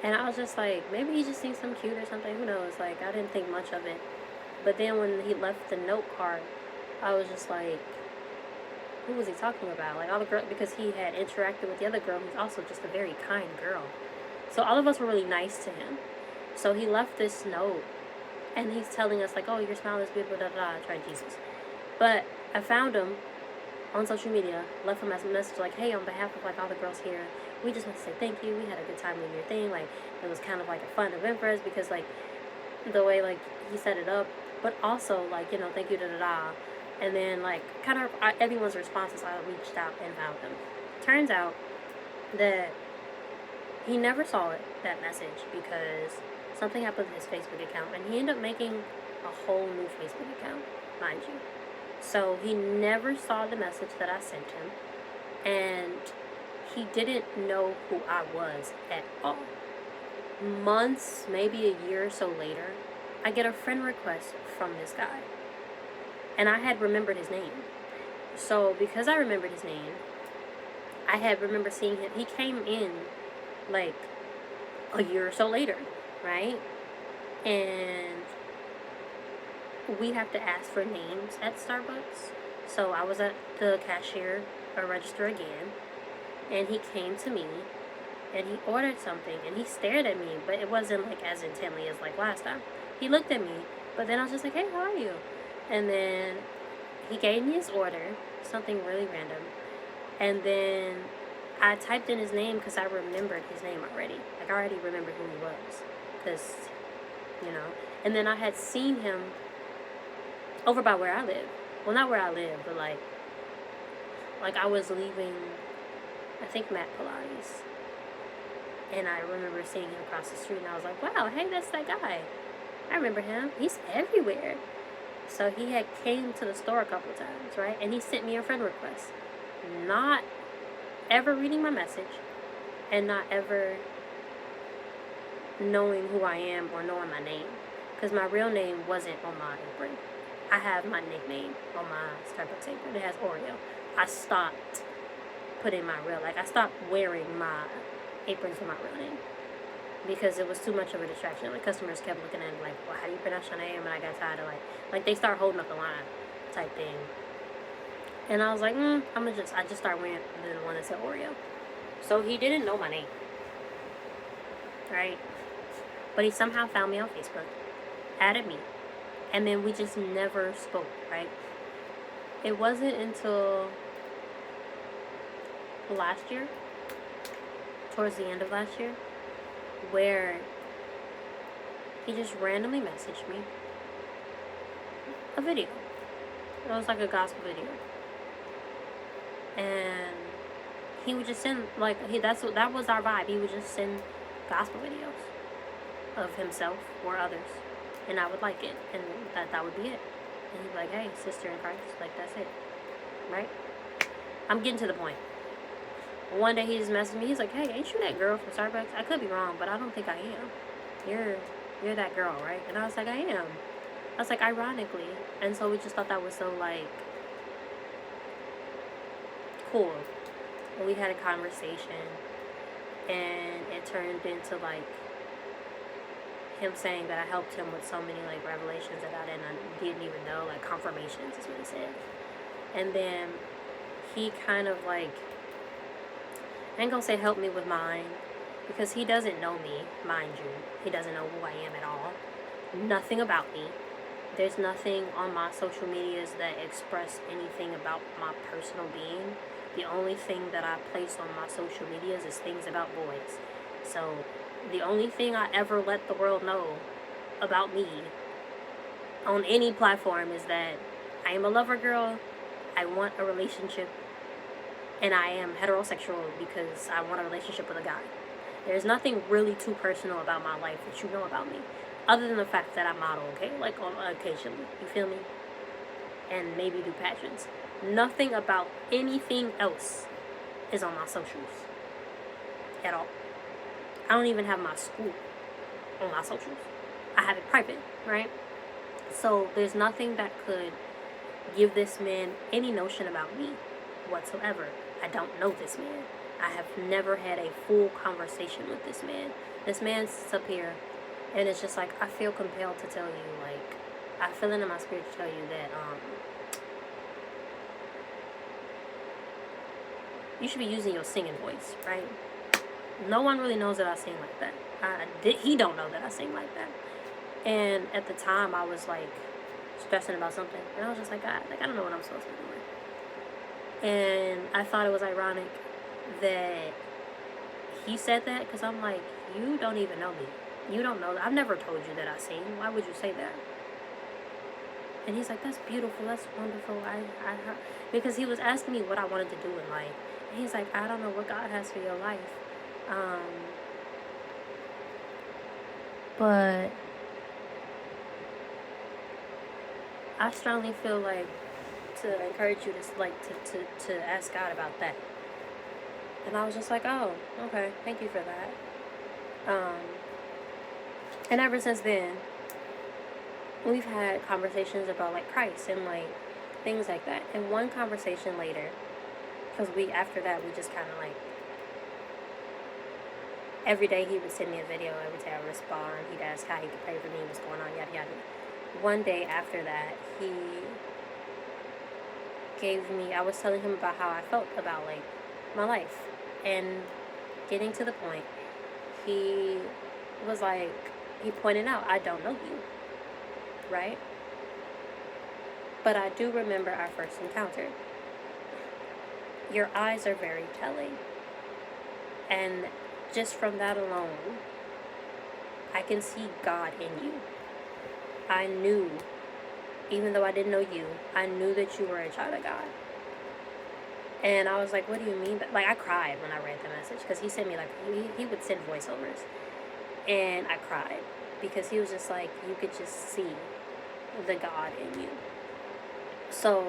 A: And I was just like, maybe he just thinks I'm cute or something. Who knows? Like, I didn't think much of it. But then when he left the note card, I was just like, who was he talking about? Like, all the girls, because he had interacted with the other girl who's also just a very kind girl. So all of us were really nice to him. So he left this note, and he's telling us, like, oh, your smile is beautiful, da da da, try Jesus. But I found him on social media, left him a message like, hey, on behalf of, like, all the girls here, we just want to say thank you. We had a good time doing your thing. Like, it was kind of like a fun event for us because, like, the way, like, he set it up, but also, like, you know, thank you, da da da. And then, like, kind of everyone's responses, I reached out and found him. Turns out that he never saw it, that message, because something happened with his Facebook account, and he ended up making a whole new Facebook account, mind you. So he never saw the message that I sent him, and he didn't know who I was at all. Months, maybe a year or so later, I get a friend request from this guy, and I had remembered his name. So because I remembered his name, I had remembered seeing him. He came in like a year or so later, right? And we have to ask for names at Starbucks. So I was at the cashier or register again, and he came to me and he ordered something, and he stared at me, but it wasn't like as intently as like last time. He looked at me, but then I was just like, hey, how are you? And then he gave me his order, something really random, and then I typed in his name because I remembered his name already. Like, I already remembered who he was, because, you know. And then I had seen him over by where I live. Well, not where I live, but like I was leaving, I think, Matt Pilates. And I remember seeing him across the street, and I was like, wow, hey, that's that guy. I remember him. He's everywhere. So he had came to the store a couple of times, right? And he sent me a friend request. Not ever reading my message, and not ever knowing who I am or knowing my name. Because my real name wasn't on my apron. I have my nickname on my Starbucks apron. It has Oreo. I stopped putting my real, like, I stopped wearing my aprons with my real name because it was too much of a distraction. Like, customers kept looking at me like, well, how do you pronounce your name? And I got tired of like they start holding up the line type thing. And I was like, I just start wearing the one that said Oreo. So he didn't know my name, right? But he somehow found me on Facebook, added me, and then we just never spoke, right? It wasn't until last year, towards the end of last year, where he just randomly messaged me a video. It was like a gospel video. And he would just send, like, that was our vibe. He would just send gospel videos of himself or others, and I would like it, and that would be it. And he'd be like, hey, sister in Christ, like, that's it, right? I'm getting to the point. One day he just messaged me. He's like, hey, ain't you that girl from Starbucks? I could be wrong, but I don't think I am. You're that girl, right? And I was like, I am. I was like, ironically. And so we just thought that was so, like, cool. And we had a conversation, and it turned into, like, him saying that I helped him with so many like revelations that I didn't even know, like confirmations is what it says. And then he kind of like, I ain't gonna say help me with mine, because he doesn't know me, mind you. He doesn't know who I am at all. Nothing about me. There's nothing on my social medias that express anything about my personal being. The only thing that I place on my social medias is things about boys. So the only thing I ever let the world know about me on any platform is that I am a lover girl, I want a relationship, and I am heterosexual because I want a relationship with a guy. There's nothing really too personal about my life that you know about me, other than the fact that I model, okay? Like on occasionally, you feel me? And maybe do pageants. Nothing about anything else is on my socials at all. I don't even have my school on my socials. I have it private, right? So there's nothing that could give this man any notion about me whatsoever. I don't know this man. I have never had a full conversation with this man. This man sits up here and it's just like, I feel compelled to tell you, like, I feel it in my spirit to tell you that you should be using your singing voice, right? No one really knows that I sing like that. He don't know that I sing like that. And at the time, I was like stressing about something, and I was just like, I don't know what I'm supposed to be doing. And I thought it was ironic that he said that, because I'm like, you don't even know me. You don't know. I've never told you that I sing. Why would you say that? And he's like, that's beautiful. That's wonderful. Because he was asking me what I wanted to do in life. And he's like, I don't know what God has for your life. But I strongly feel like to encourage you to ask God about that. And I was just like, oh, okay, thank you for that. And ever since then, we've had conversations about like Christ and like things like that. And one conversation later, because after that we just kind of like, every day he would send me a video, every day I would respond, he'd ask how he could pray for me, what's going on, yada yada. One day after that, he gave me, I was telling him about how I felt about like my life, and getting to the point, he was like, he pointed out, I don't know you, right? But I do remember our first encounter. Your eyes are very telling. And just from that alone, I can see God in you. I knew, even though I didn't know you, I knew that you were a child of God. And I was like, what do you mean? Like, I cried when I read the message, because he sent me, like, he would send voiceovers. And I cried, because he was just like, you could just see the God in you. So,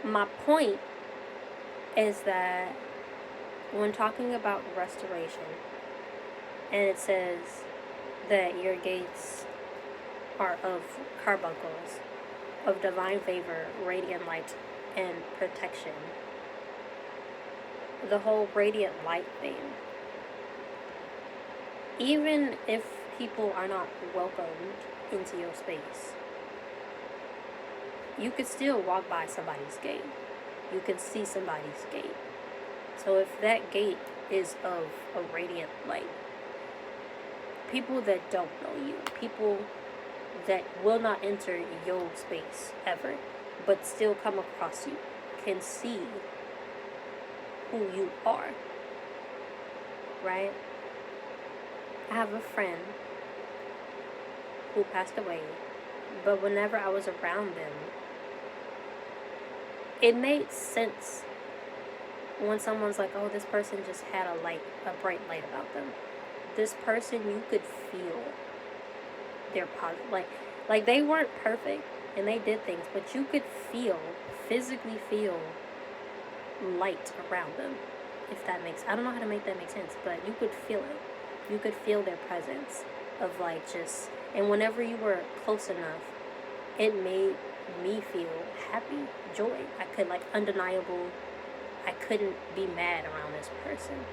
A: my point is that when talking about restoration, and it says that your gates are of carbuncles, of divine favor, radiant light, and protection. The whole radiant light thing. Even if people are not welcomed into your space, you could still walk by somebody's gate. You can see somebody's gate. So if that gate is of a radiant light, people that don't know you, people that will not enter your space ever, but still come across you, can see who you are, right? I have a friend who passed away, but whenever I was around them, it made sense when someone's like, oh, this person just had a bright light about them. This person, you could feel their positive, like they weren't perfect and they did things, but you could physically feel light around them, if that makes, I don't know how to make that make sense, but you could feel it. You could feel their presence of like just, and whenever you were close enough, it made me feel happy, joy. I could undeniable, I couldn't be mad around this person,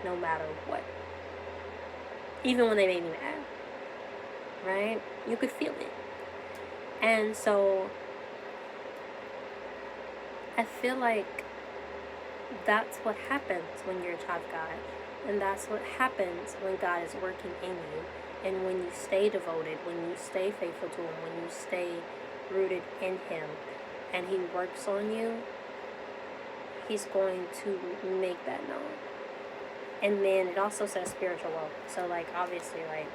A: no matter what. even when they made me mad, right? You could feel it. And so I feel like that's what happens when you're a child of God. And that's what happens when God is working in you. And when you stay devoted, when you stay faithful to Him, when you stay rooted in Him, and He works on you, He's going to make that known. And then it also says spiritual wealth. So, like, obviously, like,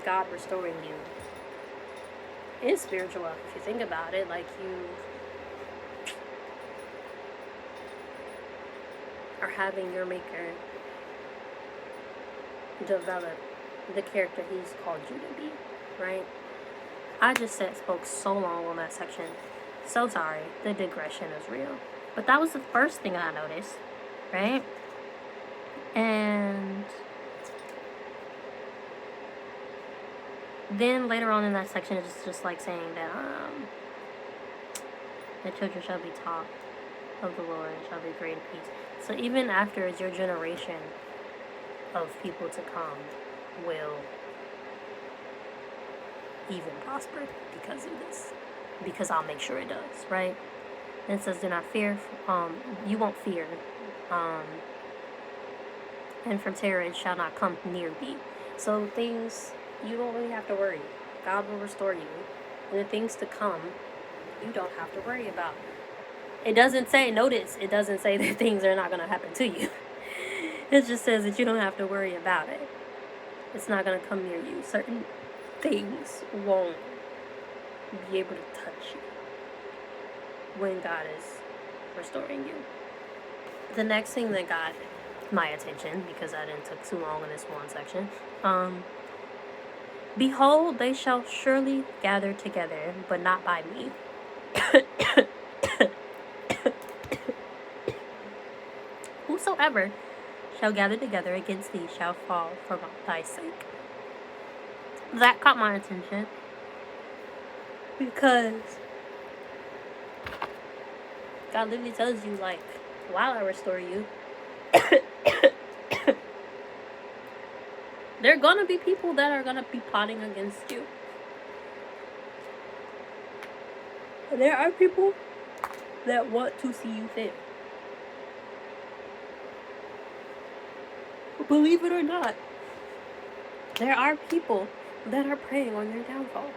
A: God restoring you is spiritual wealth. If you think about it, like, you are having your Maker develop the character He's called you to be, right? I just spoke so long on that section. So sorry. The digression is real. But that was the first thing I noticed, right? And then later on in that section, it's just like saying that the children shall be taught of the Lord and shall be great in peace. So even after it's your generation of people to come will even prosper because of this. Because I'll make sure it does, right? And it says, do not fear, you won't fear, and from terror it shall not come near thee. So things, you don't really have to worry. God will restore you. And the things to come, you don't have to worry about. It doesn't say, notice, it doesn't say that things are not going to happen to you. It just says that you don't have to worry about it. It's not going to come near you. Certain things won't be able to touch you when God is restoring you. The next thing that got my attention, because I didn't took too long in this one section, behold, they shall surely gather together, but not by me. Whosoever shall gather together against thee shall fall for thy sake. That caught my attention because God literally tells you, like, while I restore you, there are gonna be people that are gonna be plotting against you. There are people that want to see you fail. Believe it or not, there are people that are preying on your downfall.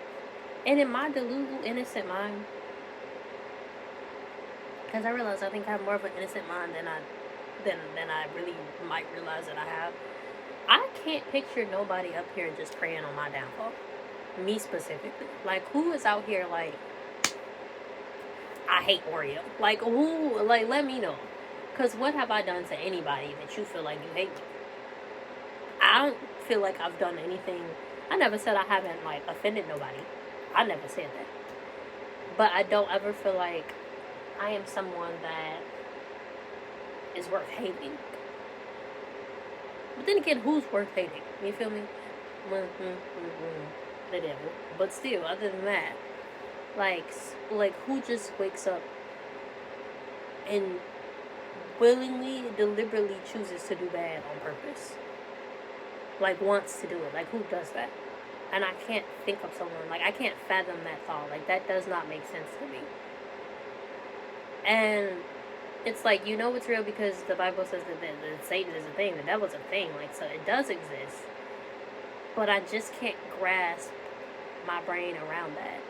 A: And in my deluded, innocent mind, because I realize I think I have more of an innocent mind than I really might realize that I have. I can't picture nobody up here just preying on my downfall. Me specifically. Like, who is out here like, I hate Oreo? Like, who? Like, let me know. Because what have I done to anybody that you feel like you hate me? I don't feel like I've done anything. I never said I haven't, like, offended nobody. I never said that. But I don't ever feel like I am someone that is worth hating. But then again, who's worth hating? You feel me? The devil. But still, other than that, like who just wakes up and willingly, deliberately chooses to do bad on purpose? Like, wants to do it. Like, who does that? And I can't think of someone. Like, I can't fathom that thought. Like, that does not make sense to me. And it's like, you know it's real because the Bible says that Satan is a thing. The devil's a thing. Like, so it does exist. But I just can't grasp my brain around that.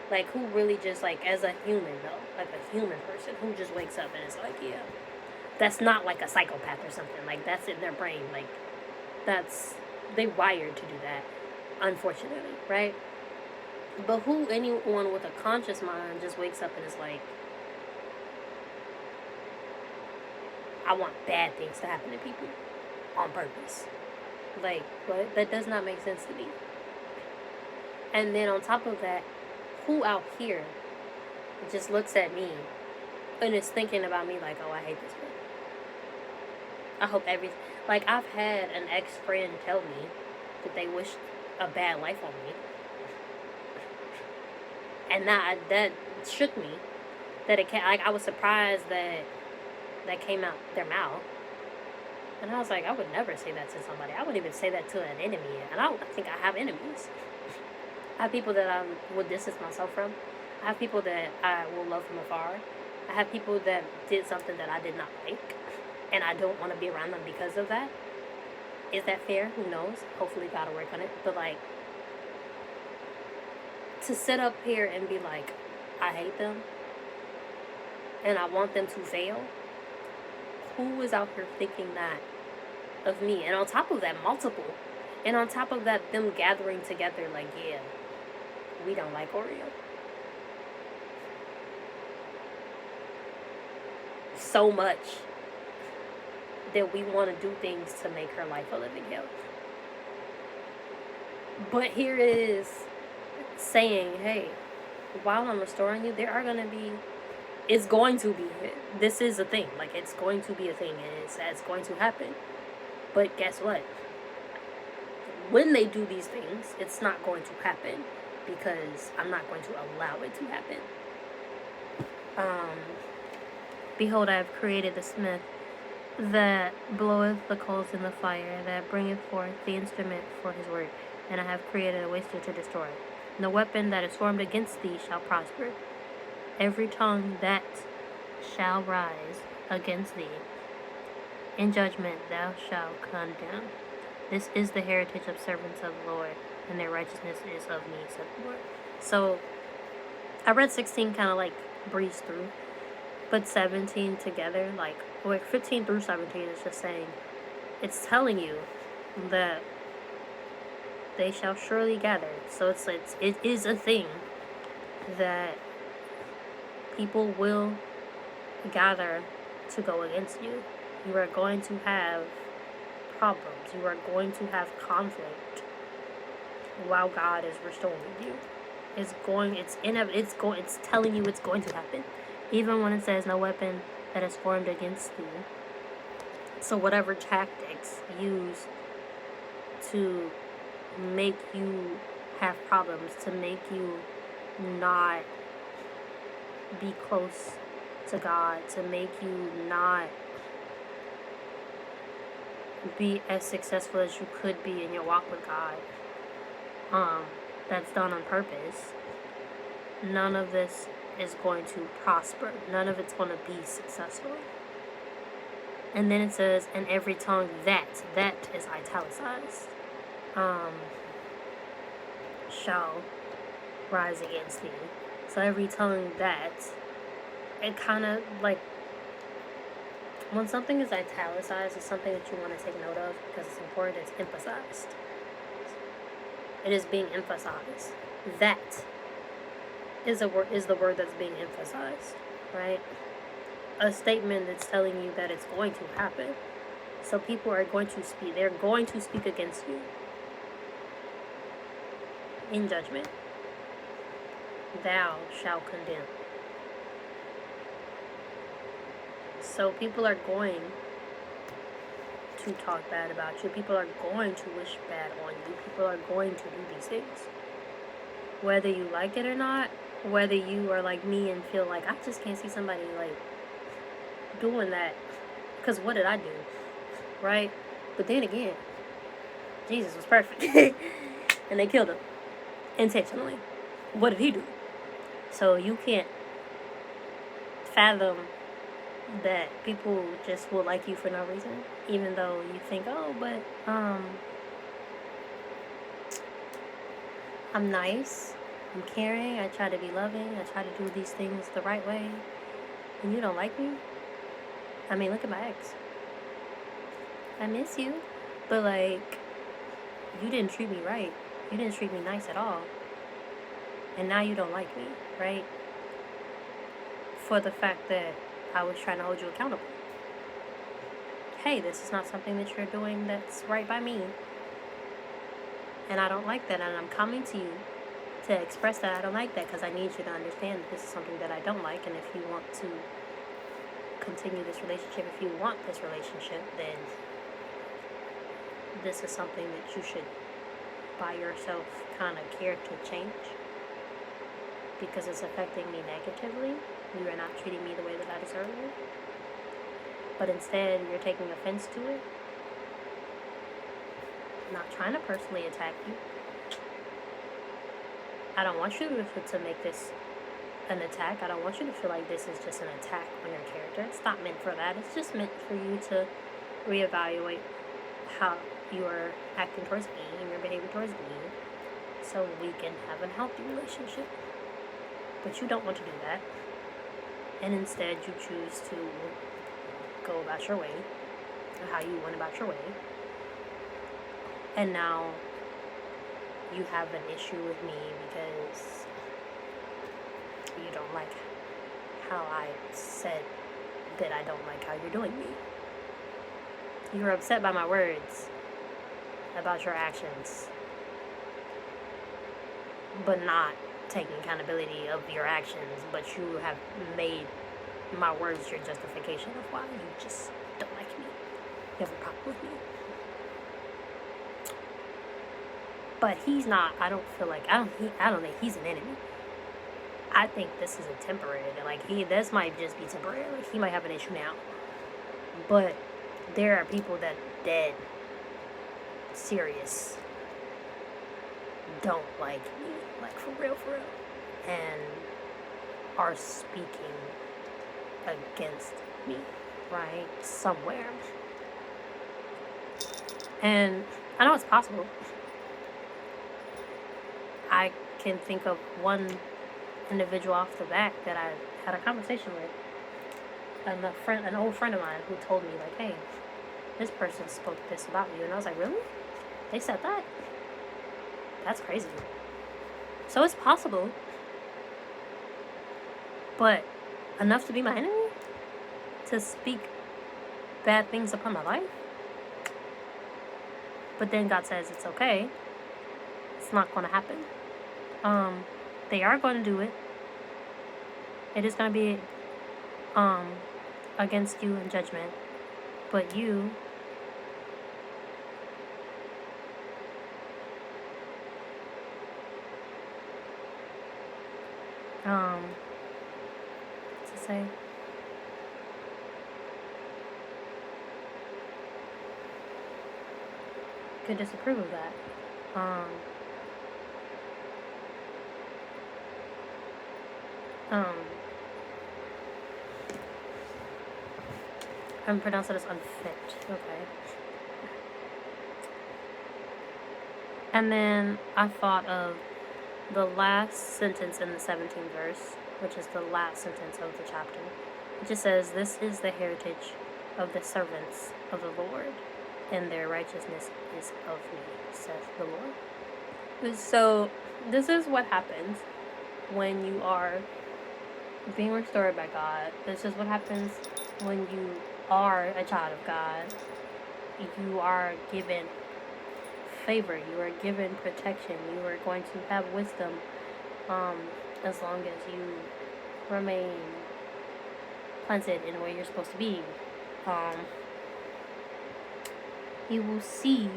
A: Like, who really just, like, as a human, though, like a human person, who just wakes up and is like, yeah. That's not like a psychopath or something. Like, that's in their brain. Like, they wired to do that, unfortunately, right? But who, anyone with a conscious mind just wakes up and is like, I want bad things to happen to people on purpose. Like, what? That does not make sense to me. And then on top of that, who out here just looks at me and is thinking about me like, oh, I hate this girl. I hope everything... Like, I've had an ex-friend tell me that they wished a bad life on me. And that shook me. That it came... Like, I was surprised that came out their mouth. And I was like, I would never say that to somebody. I wouldn't even say that to an enemy. And I don't think I have enemies. I have people that I would distance myself from. I have people that I will love from afar. I have people that did something that I did not like. And I don't want to be around them because of that. Is that fair? Who knows? Hopefully God will work on it. But like, to sit up here and be like, I hate them and I want them to fail. Who is out here thinking that of me? And on top of that, multiple. And on top of that, them gathering together like, yeah, we don't like Oreo. So much that we want to do things to make her life a living hell. But here it is saying, hey, while I'm restoring you, there are going to be, it's going to be, this is a thing. Like, it's going to be a thing, and it's going to happen. But guess what? When they do these things, it's not going to happen because I'm not going to allow it to happen. Behold, I have created the smith that bloweth the coals in the fire, that bringeth forth the instrument for his work, and I have created a waster to destroy. No weapon that is formed against thee shall prosper. Every tongue that shall rise against thee in judgment thou shalt condemn. This is the heritage of servants of the Lord, and their righteousness is of me, said the Lord. So I read 16 kind of like breezed through, but 17 together, like 15 through 17 is just saying, it's telling you that they shall surely gather. So it is a thing that people will gather to go against you. You are going to have problems. You are going to have conflict while God is restoring you. It's telling you it's going to happen. Even when it says no weapon that is formed against thee. So whatever tactics used to make you have problems, to make you not be close to God, to make you not be as successful as you could be in your walk with God, that's done on purpose. None of this is going to prosper. None of it's going to be successful. And then it says, and every tongue that is italicized, shall rise against thee. So every tongue that, it kind of like, when something is italicized, it's something that you want to take note of because it's important. It's emphasized. It is being emphasized. That is the word that's being emphasized, right? A statement that's telling you that it's going to happen. So people are going to speak. They're going to speak against you in judgment. Thou shalt condemn. So people are going to talk bad about you. People are going to wish bad on you. People are going to do these things. Whether you like it or not, whether you are like me and feel like, I just can't see somebody like doing that. Because what did I do? Right? But then again, Jesus was perfect. And they killed him. Intentionally. What did he do? So you can't fathom that people just will like you for no reason, even though you think, oh, but I'm nice, I'm caring, I try to be loving, I try to do these things the right way, and you don't like me? I mean, look at my ex. I miss you, but like, you didn't treat me right. You didn't treat me nice at all. And now you don't like me, right? For the fact that I was trying to hold you accountable. Hey, this is not something that you're doing that's right by me. And I don't like that. And I'm coming to you to express that I don't like that because I need you to understand that this is something that I don't like. And if you want to continue this relationship, if you want this relationship, then this is something that you should by yourself kind of care to change. Because it's affecting me negatively. You are not treating me the way that I deserve it. But instead, you're taking offense to it. not trying to personally attack you. I don't want you to make this an attack. I don't want you to feel like this is just an attack on your character. It's not meant for that. It's just meant for you to reevaluate how you are acting towards me and your behavior towards me, so we can have a healthy relationship. But you don't want to do that, and instead you choose to go about your way, how you went about your way, and now you have an issue with me because you don't like how I said that I don't like how you're doing me. You're upset by my words about your actions, but not taking accountability of your actions, but you have made my words your justification of why you just don't like me. You have a problem with me. But he's not. I don't think he's an enemy. I think this is a temporary. This might just be temporary. Like, he might have an issue now. But there are people that dead serious don't like me. Like, for real. And are speaking against me, right? Somewhere. And I know it's possible. I can think of one individual off the bat that I had a conversation with, an old friend of mine, who told me, like, hey, this person spoke this about you. And I was like, really? They said that? That's crazy. So it's possible. But enough to be my enemy? To speak bad things upon my life? But then God says it's okay. It's not going to happen. They are going to do it. It is going to be against you in judgment. But you what's it say? Could disapprove of that. I'm pronouncing it as unfit. Okay. And then I thought of the last sentence in the 17th verse, which is the last sentence of the chapter. It just says, "This is the heritage of the servants of the Lord, and their righteousness is of me, saith the Lord." So this is what happens when you are being restored by God. This is what happens when you are a child of God. You are given favor. You are given protection. You are going to have wisdom as long as you remain planted in where you're supposed to be. You will see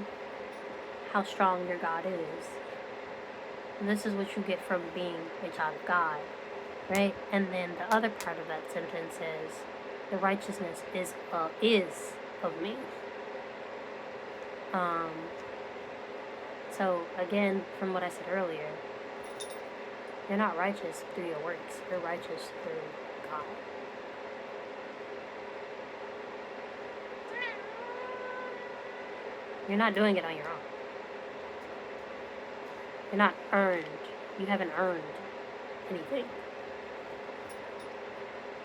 A: how strong your God is. And this is what you get from being a child of God, right? And then the other part of that sentence is, the righteousness is of me. So again, from what I said earlier, you're not righteous through your works. You're righteous through God. You're not doing it on your own. You're not earned. You haven't earned anything.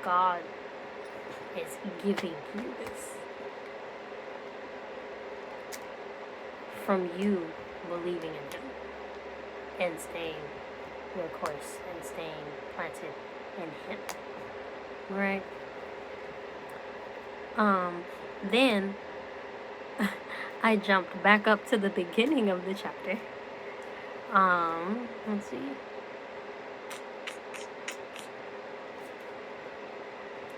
A: God is giving you this from you believing in Him and staying your course and staying planted in Him. Right? Then I jumped back up to the beginning of the chapter. Let's see.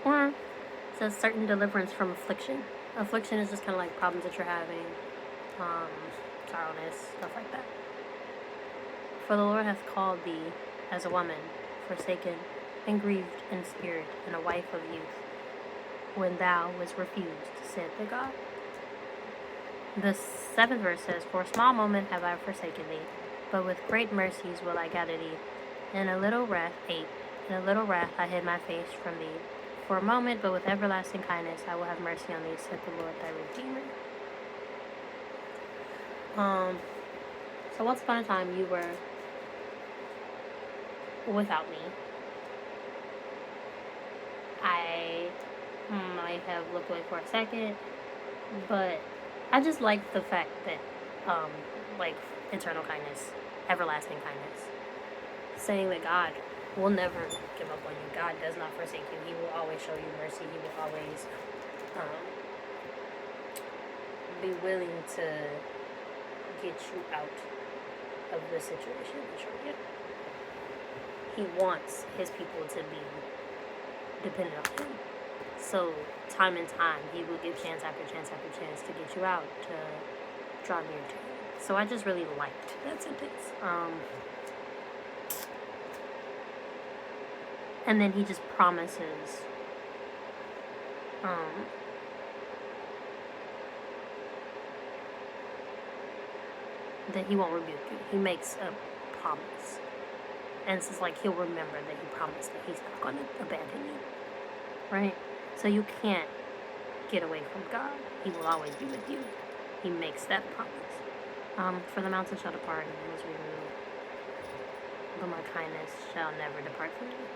A: Or it says certain deliverance from affliction. Affliction is just kind of like problems that you're having, sorrowness, stuff like that. For the Lord hath called thee as a woman, forsaken and grieved in spirit, and a wife of youth, when thou was refused, saith the God. The 7th verse says, "For a small moment have I forsaken thee, but with great mercies will I gather thee. In a little wrath, 8. In a little wrath I hid my face from thee. For a moment, but with everlasting kindness I will have mercy on thee, said the Lord thy Redeemer." So once upon a time you were without me. I might have looked away for a second, but I just like the fact that, like, eternal kindness, everlasting kindness, saying that God will never give up on you. God does not forsake you. He will always show you mercy. He will always be willing to get you out of the situation that you're in. He wants his people to be dependent on him. So time and time, he will give chance after chance after chance to get you out, to draw near to him. So I just really liked that sentence. And then he just promises that he won't rebuke you. He makes a promise. And it's just like he'll remember that he promised that he's not going to abandon you. Right? So you can't get away from God. He will always be with you. He makes that promise. For the mountain shall depart and it was removed, but my kindness shall never depart from you.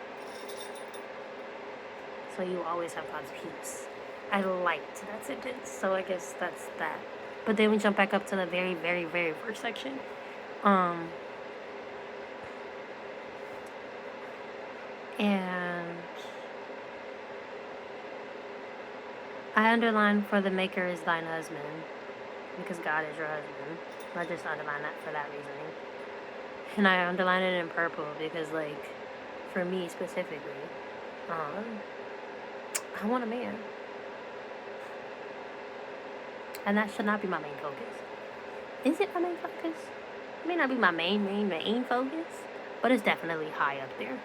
A: So you always have God's peace. I liked that sentence, so I guess that's that. But then we jump back up to the very, very, very first section. And I underline, "For the Maker is thine husband," because God is your husband. I just underline that for that reasoning. And I underline it in purple because, like, for me specifically, I want a man. And that should not be my main focus. Is it my main focus? It may not be my main focus, but it's definitely high up there.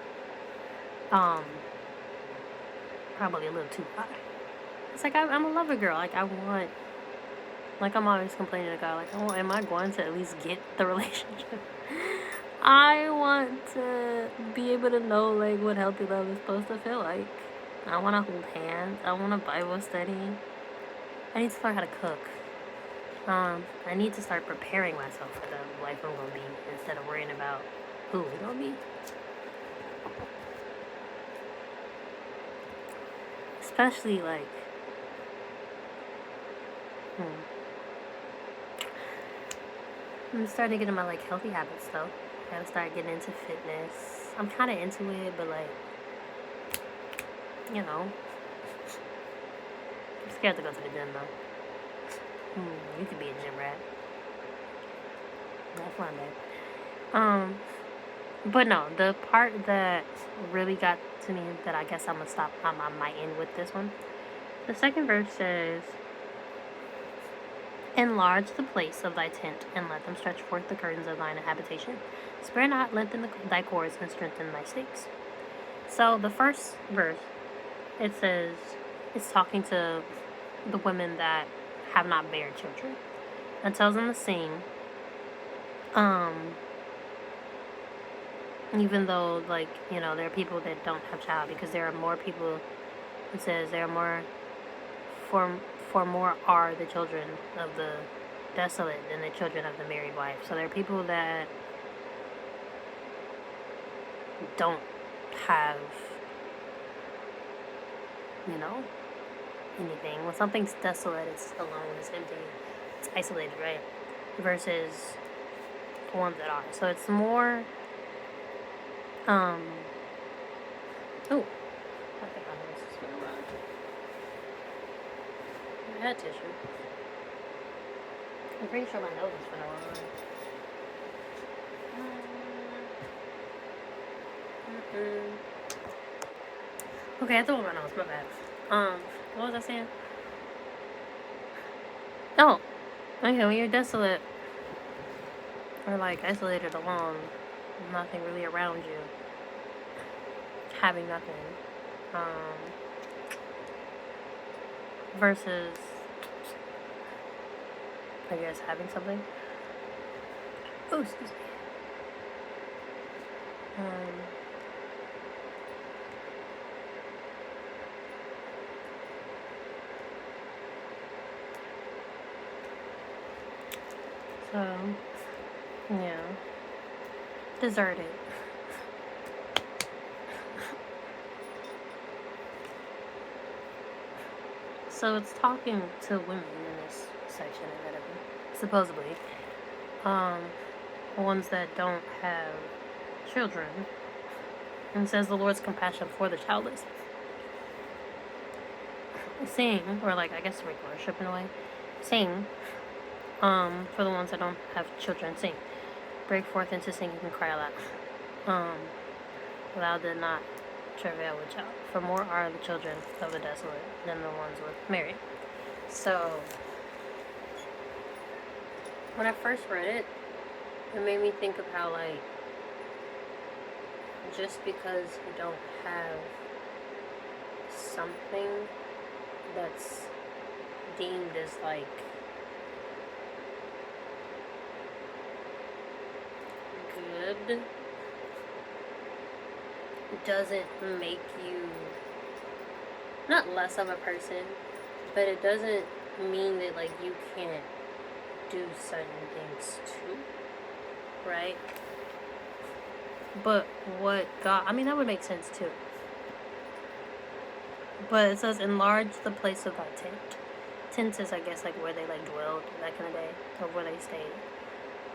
A: Probably a little too high. It's like I'm a lover girl. Like, I want, like, I'm always complaining to God, like, am I going to at least get the relationship? I want to be able to know, like, what healthy love is supposed to feel like. I want to hold hands. I want a Bible study. I need to learn how to cook. I need to start preparing myself for the life I'm going to be instead of worrying about who we're going to be. Especially, like, I'm starting to get in my, like, healthy habits, though. I gotta start getting into fitness. I'm kind of into it, but, like, you know, I'm scared to go to the gym, though. You could be a gym rat. That's fun, babe. But no, the part that really got to me, that I guess I'm gonna stop, I might end with this one. The 2nd verse says, "Enlarge the place of thy tent, and let them stretch forth the curtains of thine habitation. Spare not, lengthen thy cords, and strengthen thy stakes." So the first verse, it says, it's talking to the women that have not bare children. It tells them to sing. Even though, like, you know, there are people that don't have child, because there are more people, it says there are more, for more are the children of the desolate than the children of the married wife. So there are people that don't have, you know, anything. When something's desolate, it's alone, it's empty, it's isolated, right? Versus the ones that are. So it's more, oh, I think my nose is gonna run. I had tissue. I'm pretty sure my nose is gonna run. Okay, I thought my nose, my bad. What was I saying? Oh, okay, when you're desolate, or, like, isolated, alone, nothing really around you, having nothing, versus I guess having something. Oh, excuse me. So, yeah. Deserted. So it's talking to women in this section or whatever. Supposedly. Ones that don't have children. And says the Lord's compassion for the childless. Sing, or like I guess like worship in a way. Sing. For the ones that don't have children, sing. Break forth into singing and cry aloud. Thou did not travail with child. For more are the children of the desolate than the ones with Mary. So when I first read it, it made me think of how like just because you don't have something that's deemed as like good doesn't make you not less of a person, but it doesn't mean that like you can't do certain things too, right? But what God, I mean that would make sense too. But it says enlarge the place of thy tent. Tents is I guess like where they like dwelled back in the day, or where they stayed,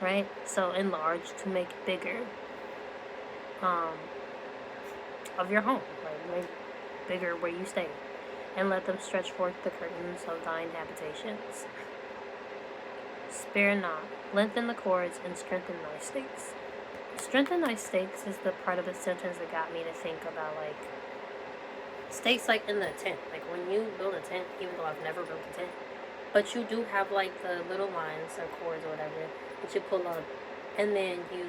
A: right? So enlarge to make bigger of your home, like make bigger where you stay, and let them stretch forth the curtains of thine habitations. Spare not, lengthen the cords, and strengthen thy stakes. Strengthen thy stakes is the part of the sentence that got me to think about like stakes like in the tent. Like when you build a tent, even though I've never built a tent, but you do have like the little lines or cords or whatever that you pull up, and then you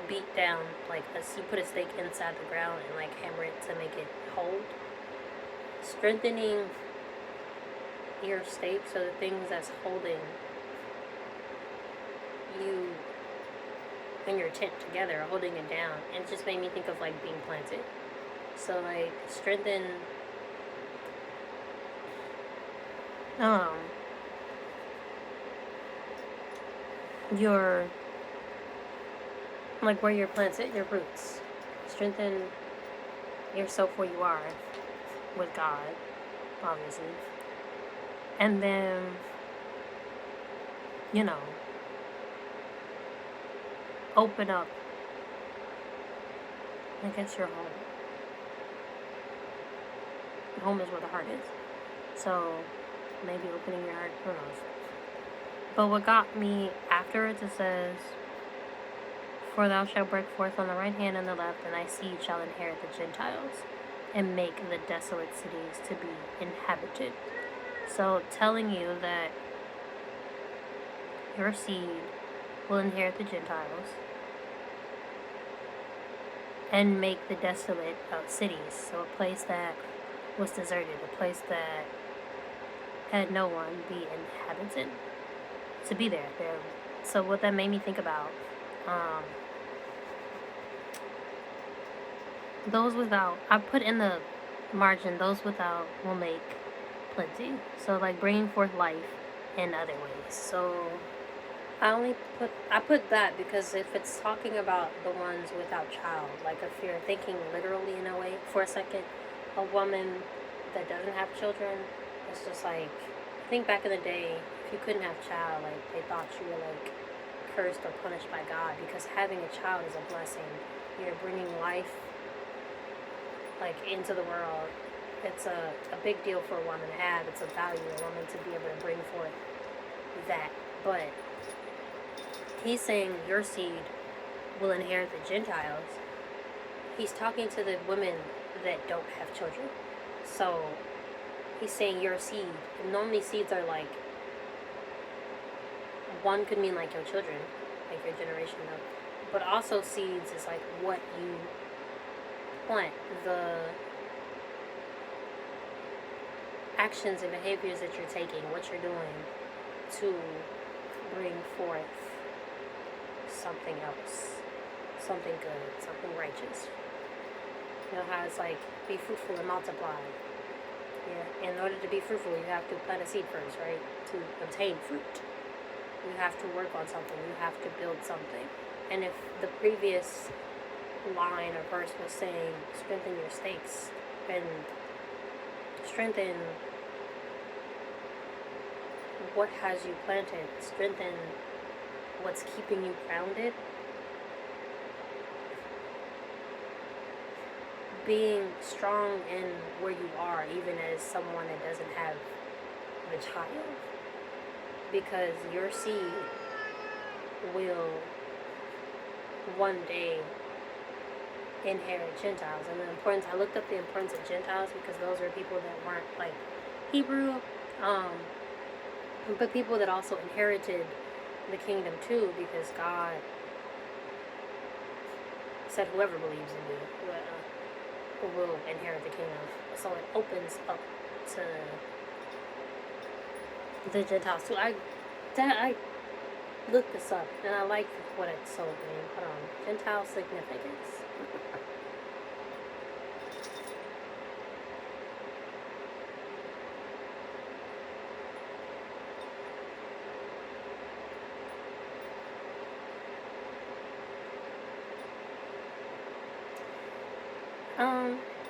A: beat down like you put a stake inside the ground and like hammer it to make it hold. Strengthening your stakes are the things that's holding you and your tent together, holding it down. And it just made me think of like being planted. So like strengthen your like where you're planted, your roots. Strengthen yourself where you are with God, obviously. And then, you know, open up, I guess, your home. Home is where the heart is. So maybe opening your heart, who knows. But what got me afterwards, it says, for thou shalt break forth on the right hand and the left, and thy seed shall inherit the Gentiles, and make the desolate cities to be inhabited. So telling you that your seed will inherit the Gentiles and make the desolate cities. So a place that was deserted, a place that had no one be inhabited, to be there. So what that made me think about, those without, I put in the margin, those without will make plenty. So like bringing forth life in other ways. So I put that because if it's talking about the ones without child, like if you're thinking literally in a way for a second, a woman that doesn't have children, it's just like, I think back in the day, if you couldn't have child, like they thought you were like cursed or punished by God, because having a child is a blessing. You're bringing life like into the world. It's a big deal for a woman to have. It's a value a woman to be able to bring forth that. But he's saying your seed will inherit the Gentiles. He's talking to the women that don't have children. So he's saying your seed. Normally seeds are like, one could mean like your children, like your generation of, but also seeds is like what you plant, the actions and behaviors that you're taking, what you're doing to bring forth something else, something good, something righteous. You know how it's like, be fruitful and multiply. Yeah. In order to be fruitful, you have to plant a seed first, right? To obtain fruit. You have to work on something. You have to build something. And if the previous line or verse was saying, strengthen your stakes, and strengthen what has you planted, strengthen what's keeping you grounded, being strong in where you are, even as someone that doesn't have a child, because your seed will one day inherit Gentiles. And the importance, I looked up the importance of Gentiles because those are people that weren't like Hebrew, but people that also inherited the kingdom too, because God said whoever believes in me will inherit the kingdom. So it opens up to the Gentiles too. I looked this up and I like what it told me. Hold on. Gentile significance.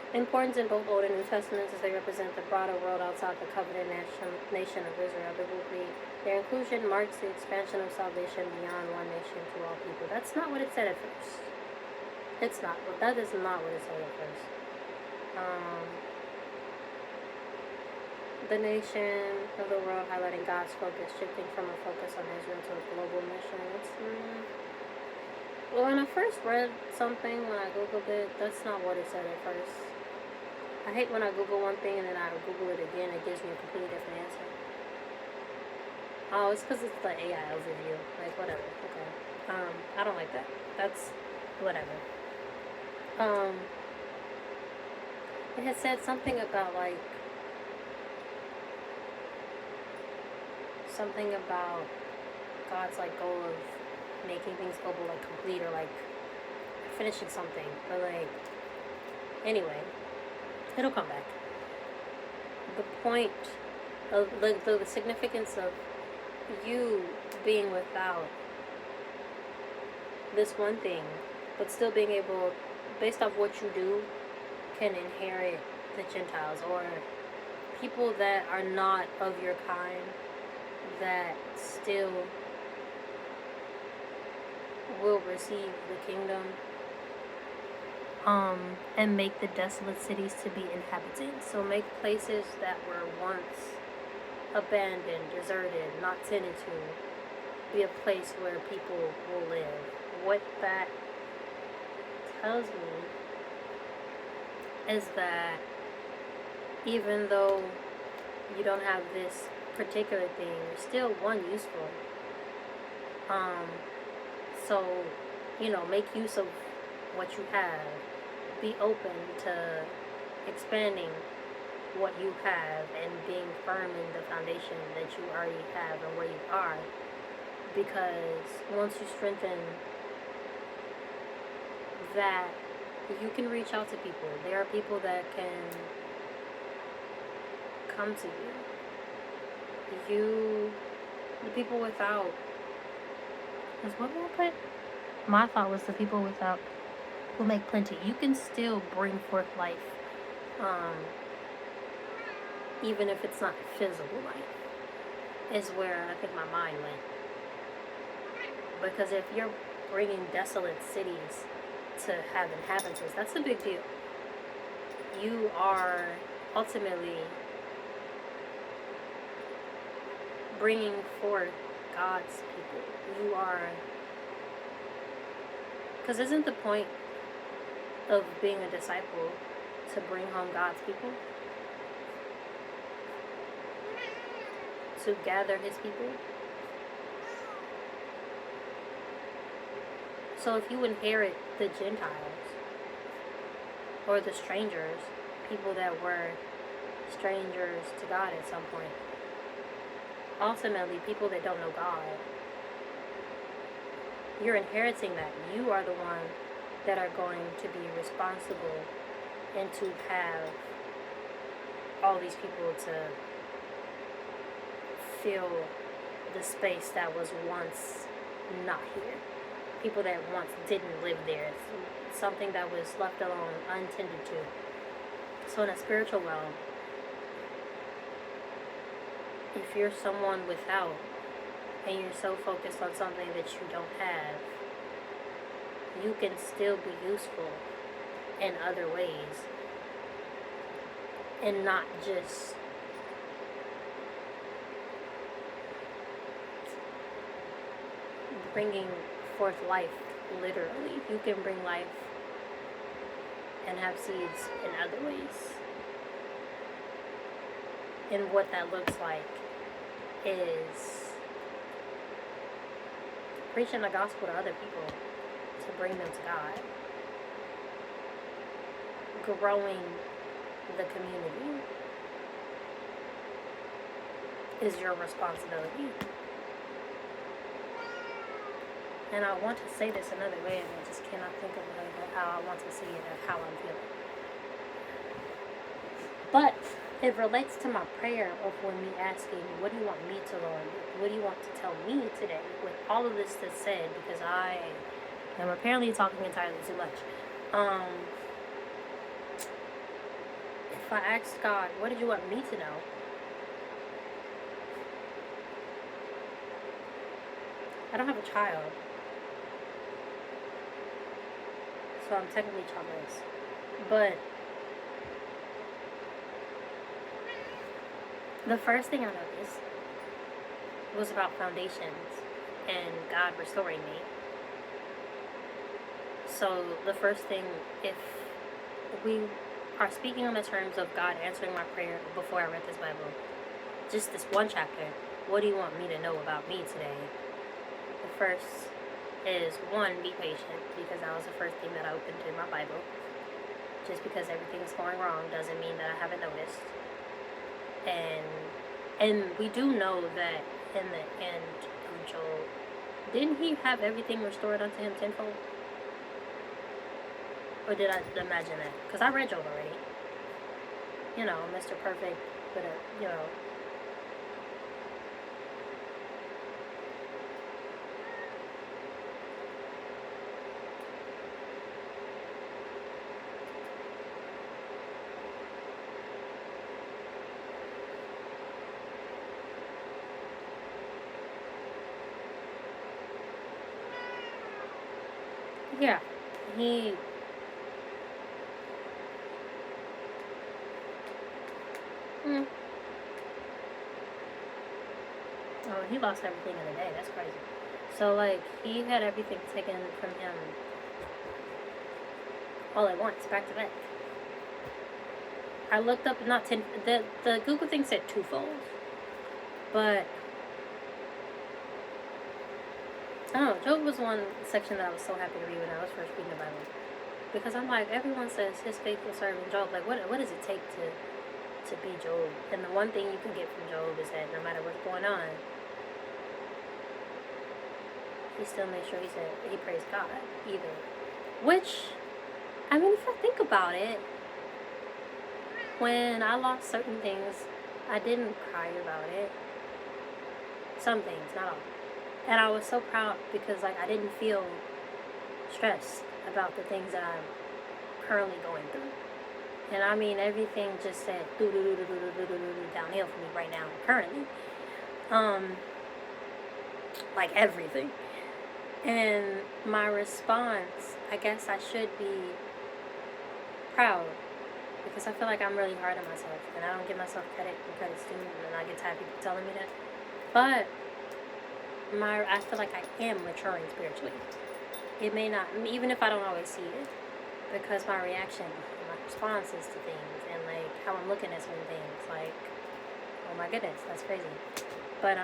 A: Importance in both Old and New Testaments as they represent the broader world outside the covenant nation of Israel. Biblically, their inclusion marks the expansion of salvation beyond one nation to all people. That's not what it said at first. It's not. That is not what it said at first. The nation of the world highlighting God's focus, shifting from a focus on Israel to a global mission. Well, when I first read something, when I Googled it, that's not what it said at first. I hate when I Google one thing and then I Google it again, it gives me a completely different answer. Oh, it's because it's the AI overview. Like, whatever. Okay. I don't like that. That's whatever. It had said something about, like, something about God's, like, goal of making things global, like, complete, or, like, finishing something, or, like, anyway, it'll come back. The point of, the significance of you being without this one thing, but still being able, based off what you do, can inherit the Gentiles, or people that are not of your kind, that still will receive the kingdom, and make the desolate cities to be inhabited. So make places that were once abandoned, deserted, not tended to, be a place where people will live. What that tells me is that even though you don't have this particular thing, you're still one useful. So, make use of what you have. Be open to expanding what you have and being firm in the foundation that you already have and where you are. Because once you strengthen that, you can reach out to people. There are people that can come to you. The people without. Because what will I put? My thought was the people without will make plenty. You can still bring forth life, even if it's not physical life, is where I think my mind went. Because if you're bringing desolate cities to have inhabitants, that's a big deal. You are ultimately bringing forth God's people. You are, because isn't the point of being a disciple to bring home God's people? To gather his people? So if you inherit the Gentiles, or the strangers, people that were strangers to God at some point, ultimately people that don't know God, You're inheriting that. You are the one that are going to be responsible and to have all these people to fill the space that was once not here. People that once didn't live there. Something that was left alone, untended to. So in a spiritual realm, if you're someone without, and you're so focused on something that you don't have, you can still be useful in other ways and not just bringing forth life literally. You can bring life and have seeds in other ways. And what that looks like is preaching the gospel to other people to bring them to God. Growing the community is your responsibility. And I want to say this another way, and I just cannot think of how I want to say it or how I'm feeling. But it relates to my prayer of when me asking, what do you want me to learn? What do you want to tell me today? With all of this that's said, because I am apparently talking entirely too much. If I asked God, what did you want me to know? I don't have a child. So I'm technically childless. But the first thing I noticed was about foundations and God restoring me. So the first thing, if we are speaking on the terms of God answering my prayer before I read this Bible, just this one chapter, what do you want me to know about me today? The first is, one, be patient, because that was the first thing that I opened in my Bible. Just because everything's going wrong doesn't mean that I haven't noticed. And we do know that in the end of Job, didn't he have everything restored unto him tenfold? Or did I imagine that? Because I read Job already. You know, Mr. Perfect, but you know. Yeah, he oh, he lost everything in a day. That's crazy. So, like, he had everything taken from him all at once, back to back. I looked up, not 10, the Google thing said twofold. But, I don't know, Job was one section that I was so happy to read when I was first reading the Bible. Because I'm like, everyone says his faithful servant Job. Like, what does it take to be Job? And the one thing you can get from Job is that no matter what's going on, he still makes sure he praised God, either. Which, I mean, if I think about it, when I lost certain things, I didn't cry about it. Some things, not all. And I was so proud because, like, I didn't feel stressed about the things that I'm currently going through. And I mean, everything just said downhill for me right now, currently. Like everything. And my response, I guess I should be proud, because I feel like I'm really hard on myself and I don't give myself credit when credit's due, and I get tired of people telling me that. But I feel like I am maturing spiritually. It may not, even if I don't always see it, because my reaction, my responses to things, and like how I'm looking at certain things, like, oh my goodness, that's crazy. But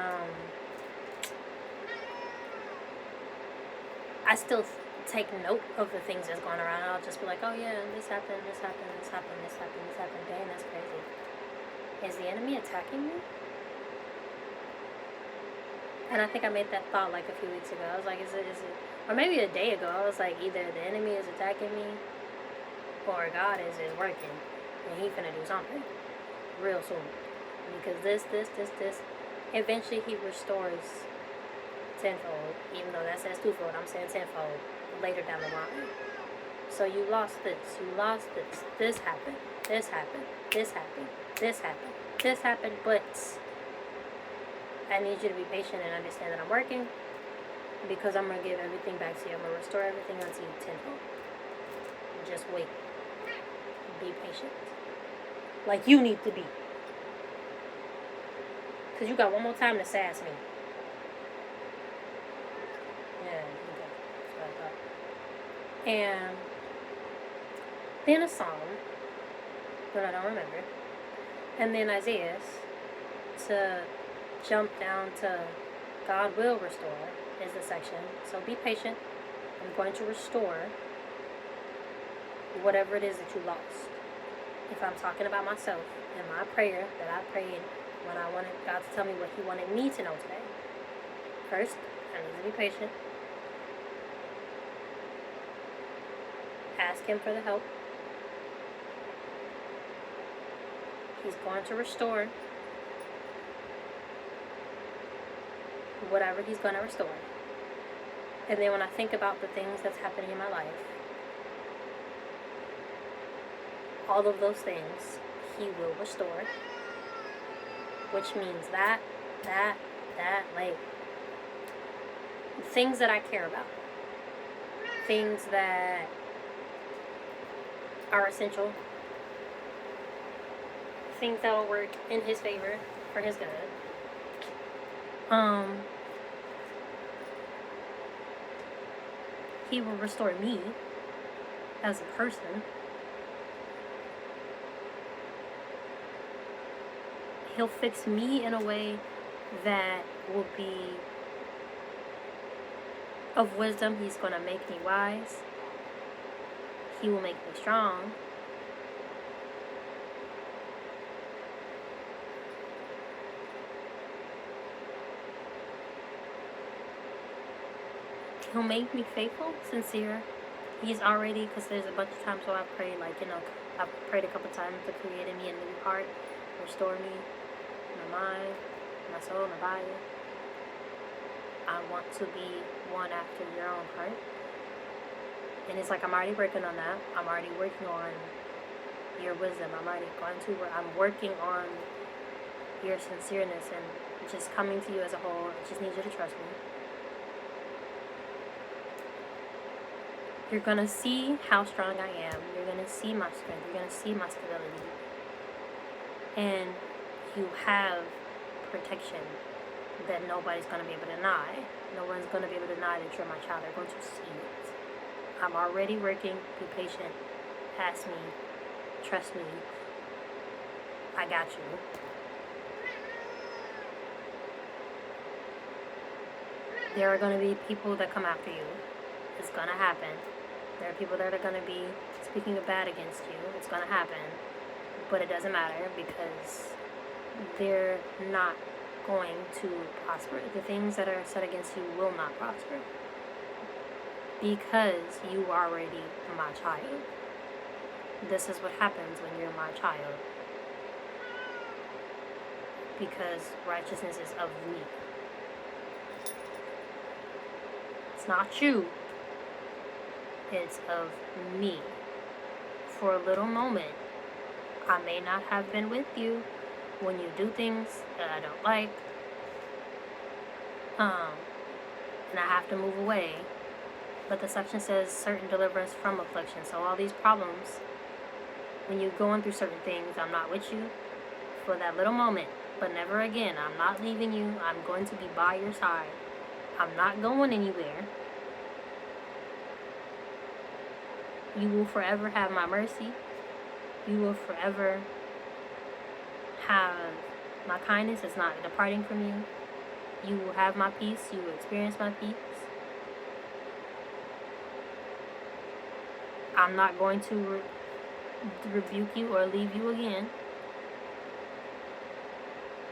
A: I still take note of the things that's going around. I'll just be like, oh yeah, this happened, this happened, this happened, this happened, this happened. Dang, that's crazy. Is the enemy attacking me? And I think I made that thought like a few weeks ago. I was like, is it, or maybe a day ago. I was like, either the enemy is attacking me, or God is working, and He finna do something real soon. Because this, eventually He restores tenfold. Even though that says twofold, I'm saying tenfold later down the line. So you lost this, you lost this. This happened. This happened. This happened. This happened. This happened. But I need you to be patient and understand that I'm working, because I'm going to give everything back to you. I'm going to restore everything unto you tenfold. Just wait. Be patient. Like you need to be. Because you got one more time to sass me. Yeah, okay. That's what I thought. And then a psalm, but I don't remember. And then Isaiah, to jump down to God will restore is the section. So be patient. I'm going to restore whatever it is that you lost. If I'm talking about myself and my prayer that I prayed when I wanted God to tell me what He wanted me to know today. First, I need to be patient. Ask Him for the help. He's going to restore whatever He's going to restore. And then when I think about the things that's happening in my life, all of those things He will restore. Which means that, like, things that I care about. Things that are essential. Things that will work in His favor, for His good. He will restore me as a person. He'll fix me in a way that will be of wisdom. He's going to make me wise. He will make me strong. He'll make me faithful, sincere. He's already, because there's a bunch of times where I've prayed, like, I've prayed a couple times to create in me a new heart, restore me, my mind, my soul, my body. I want to be one after your own heart. And it's like I'm already working on that. I'm already working on your wisdom. I'm already going to where I'm working on your sincereness and just coming to you as a whole. I just need you to trust me. You're going to see how strong I am. You're going to see my strength. You're going to see my stability. And you have protection that nobody's going to be able to deny. No one's going to be able to deny that you're my child. They're going to see it. I'm already working. Be patient. Ask me. Trust me. I got you. There are going to be people that come after you. It's going to happen. There are people that are going to be speaking bad against you. It's going to happen. But it doesn't matter, because they're not going to prosper. The things that are said against you will not prosper, because you are already my child. This is what happens when you're my child, because righteousness is of me. It's not you. It's of me. For a little moment, I may not have been with you when you do things that I don't like, and I have to move away. But the section says certain deliverance from affliction. So all these problems, when you're going through certain things, I'm not with you for that little moment, but never again. I'm not leaving you. I'm going to be by your side. I'm not going anywhere. You will forever have my mercy. You will forever have my kindness. It's not departing from you. You will have my peace. You will experience my peace. I'm not going to rebuke you or leave you again,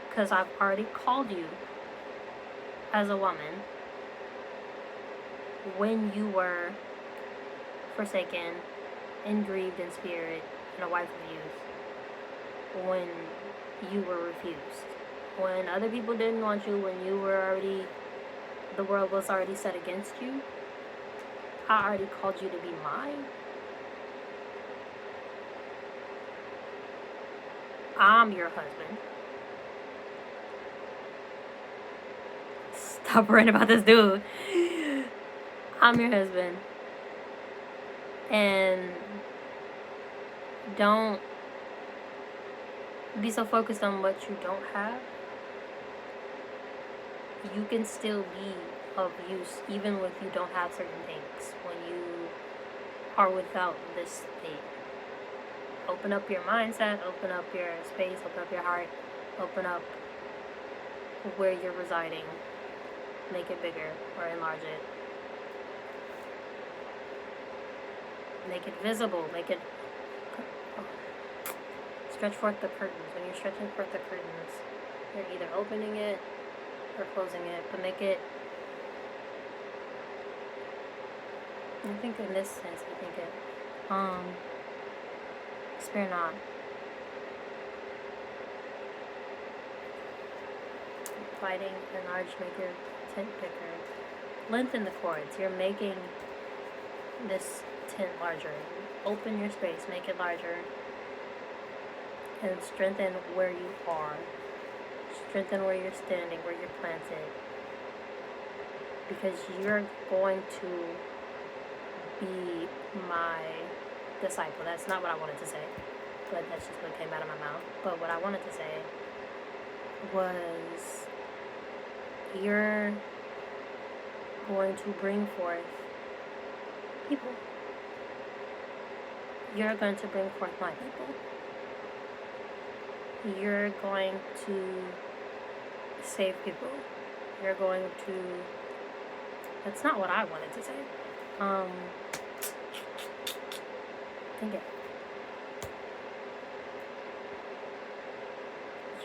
A: because I've already called you. as a woman, when you were forsaken and grieved in spirit and a wife of youth, when you were refused, when other people didn't want you, when you were already, the world was already set against you, I already called you to be mine. I'm your husband. Stop worrying about this dude. I'm your husband. And don't be so focused on what you don't have. You can still be of use even if you don't have certain things. When you are without this thing, open up your mindset, open up your space, open up your heart, open up where you're residing, make it bigger or enlarge it, make it visible, make it stretch forth the curtains. When you're stretching forth the curtains, you're either opening it or closing it, but make it, I think in this sense, I think it, spare not. Fighting, enlarge, make your tent bigger. Lengthen the cords. You're making this tent larger. Open your space, make it larger. And strengthen where you are. Strengthen where you're standing, where you're planted. Because you're going to be my disciple. That's not what I wanted to say, but that's just what came out of my mouth. But what I wanted to say was, you're going to bring forth people. You're going to bring forth my people. You're going to save people. You're going to, that's not what I wanted to say. Think it.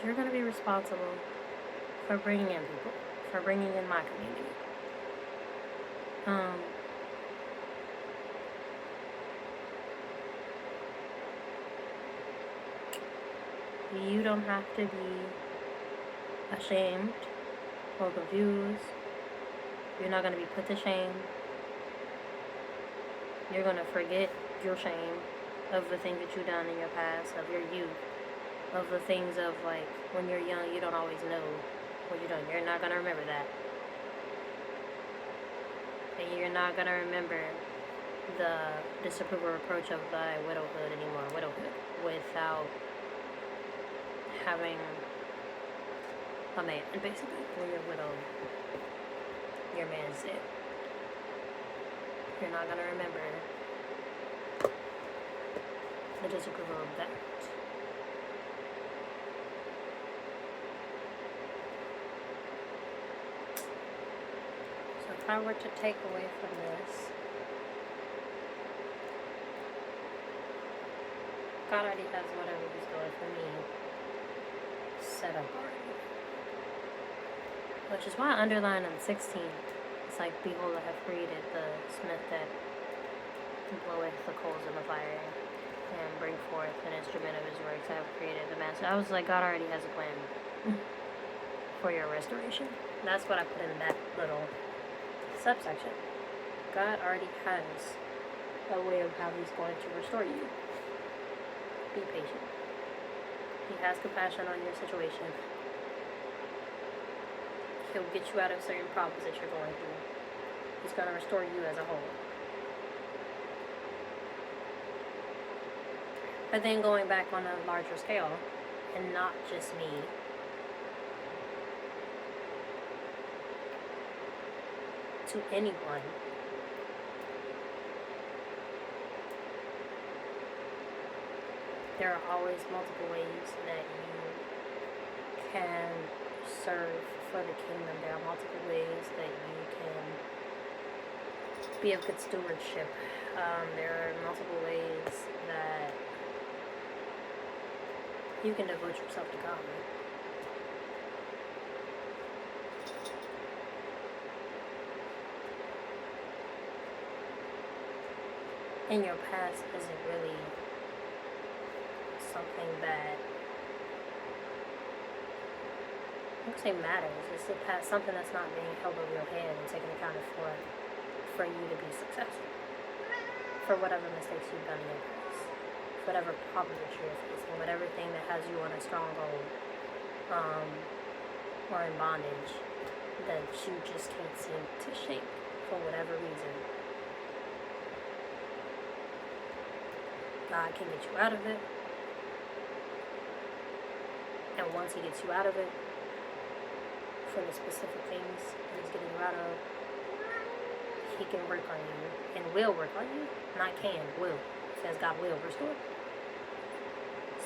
A: You're going to be responsible for bringing in people, for bringing in my community. You don't have to be ashamed or confused. You're not going to be put to shame. You're going to forget your shame of the things that you've done in your past, of your youth, of the things of, like, when you're young, you don't always know what you're doing. You're not going to remember that. And you're not going to remember the disapproval reproach of thy widowhood anymore, widowhood, without having a man, basically. When you're widowed, your man's dead. You're not going to remember the disapproval of that. So if I were to take away from this, God already has whatever He's doing for me set up already. Which is why I underline on 16. It's like, behold, I have created the smith that bloweth the coals in the fire and bring forth an instrument of his works. I have created the master. I was like, God already has a plan for your restoration. That's what I put in that little subsection. God already has a way of how He's going to restore you. Be patient. He has compassion on your situation. He'll get you out of certain problems that you're going through. He's going to restore you as a whole. But then going back on a larger scale, and not just me, to anyone, there are always multiple ways that you can serve for the kingdom. There are multiple ways that you can be of good stewardship. There are multiple ways that you can devote yourself to God. in your past isn't really something that I would say matters. It's the past, something that's not being held over your head and taken account for you to be successful. For whatever mistakes you've done in your past, whatever problems that you're facing, whatever thing that has you on a stronghold, or in bondage that you just can't seem to shake for whatever reason. God can get you out of it. And once He gets you out of it, for the specific things that He's getting you out of, He can work on you and will work on you. Not can, will. It says God will restore.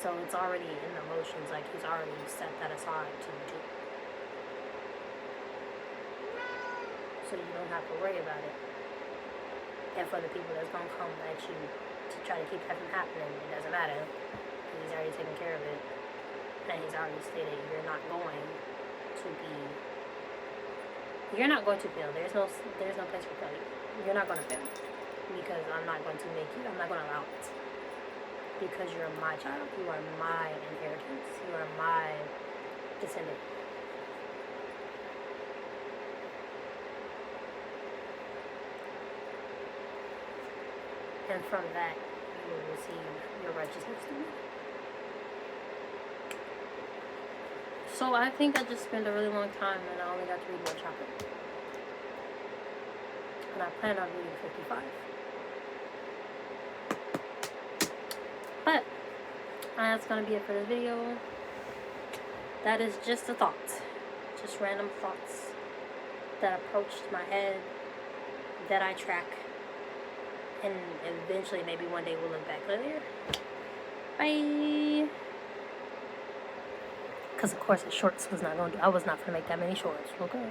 A: So it's already in the motions, like He's already set that aside to do. So you don't have to worry about it. And for the people that's going to come at you to try to keep that from happening, it doesn't matter. Because He's already taken care of it. And He's already stated you're not going to fail. There's no place for failure. You're not going to fail. Because I'm not going to make you, I'm not going to allow it. Because you're my child. You are my inheritance. You are my descendant. And from that, you will receive your righteousness through me. So I think I just spent a really long time and I only got to read one chapter. And I plan on reading 55. But that's going to be it for this video. That is just a thought. Just random thoughts that approached my head, that I track. And eventually, maybe one day we'll look back later. Bye. Because of course the shorts was not going to, I was not going to make that many shorts. Okay.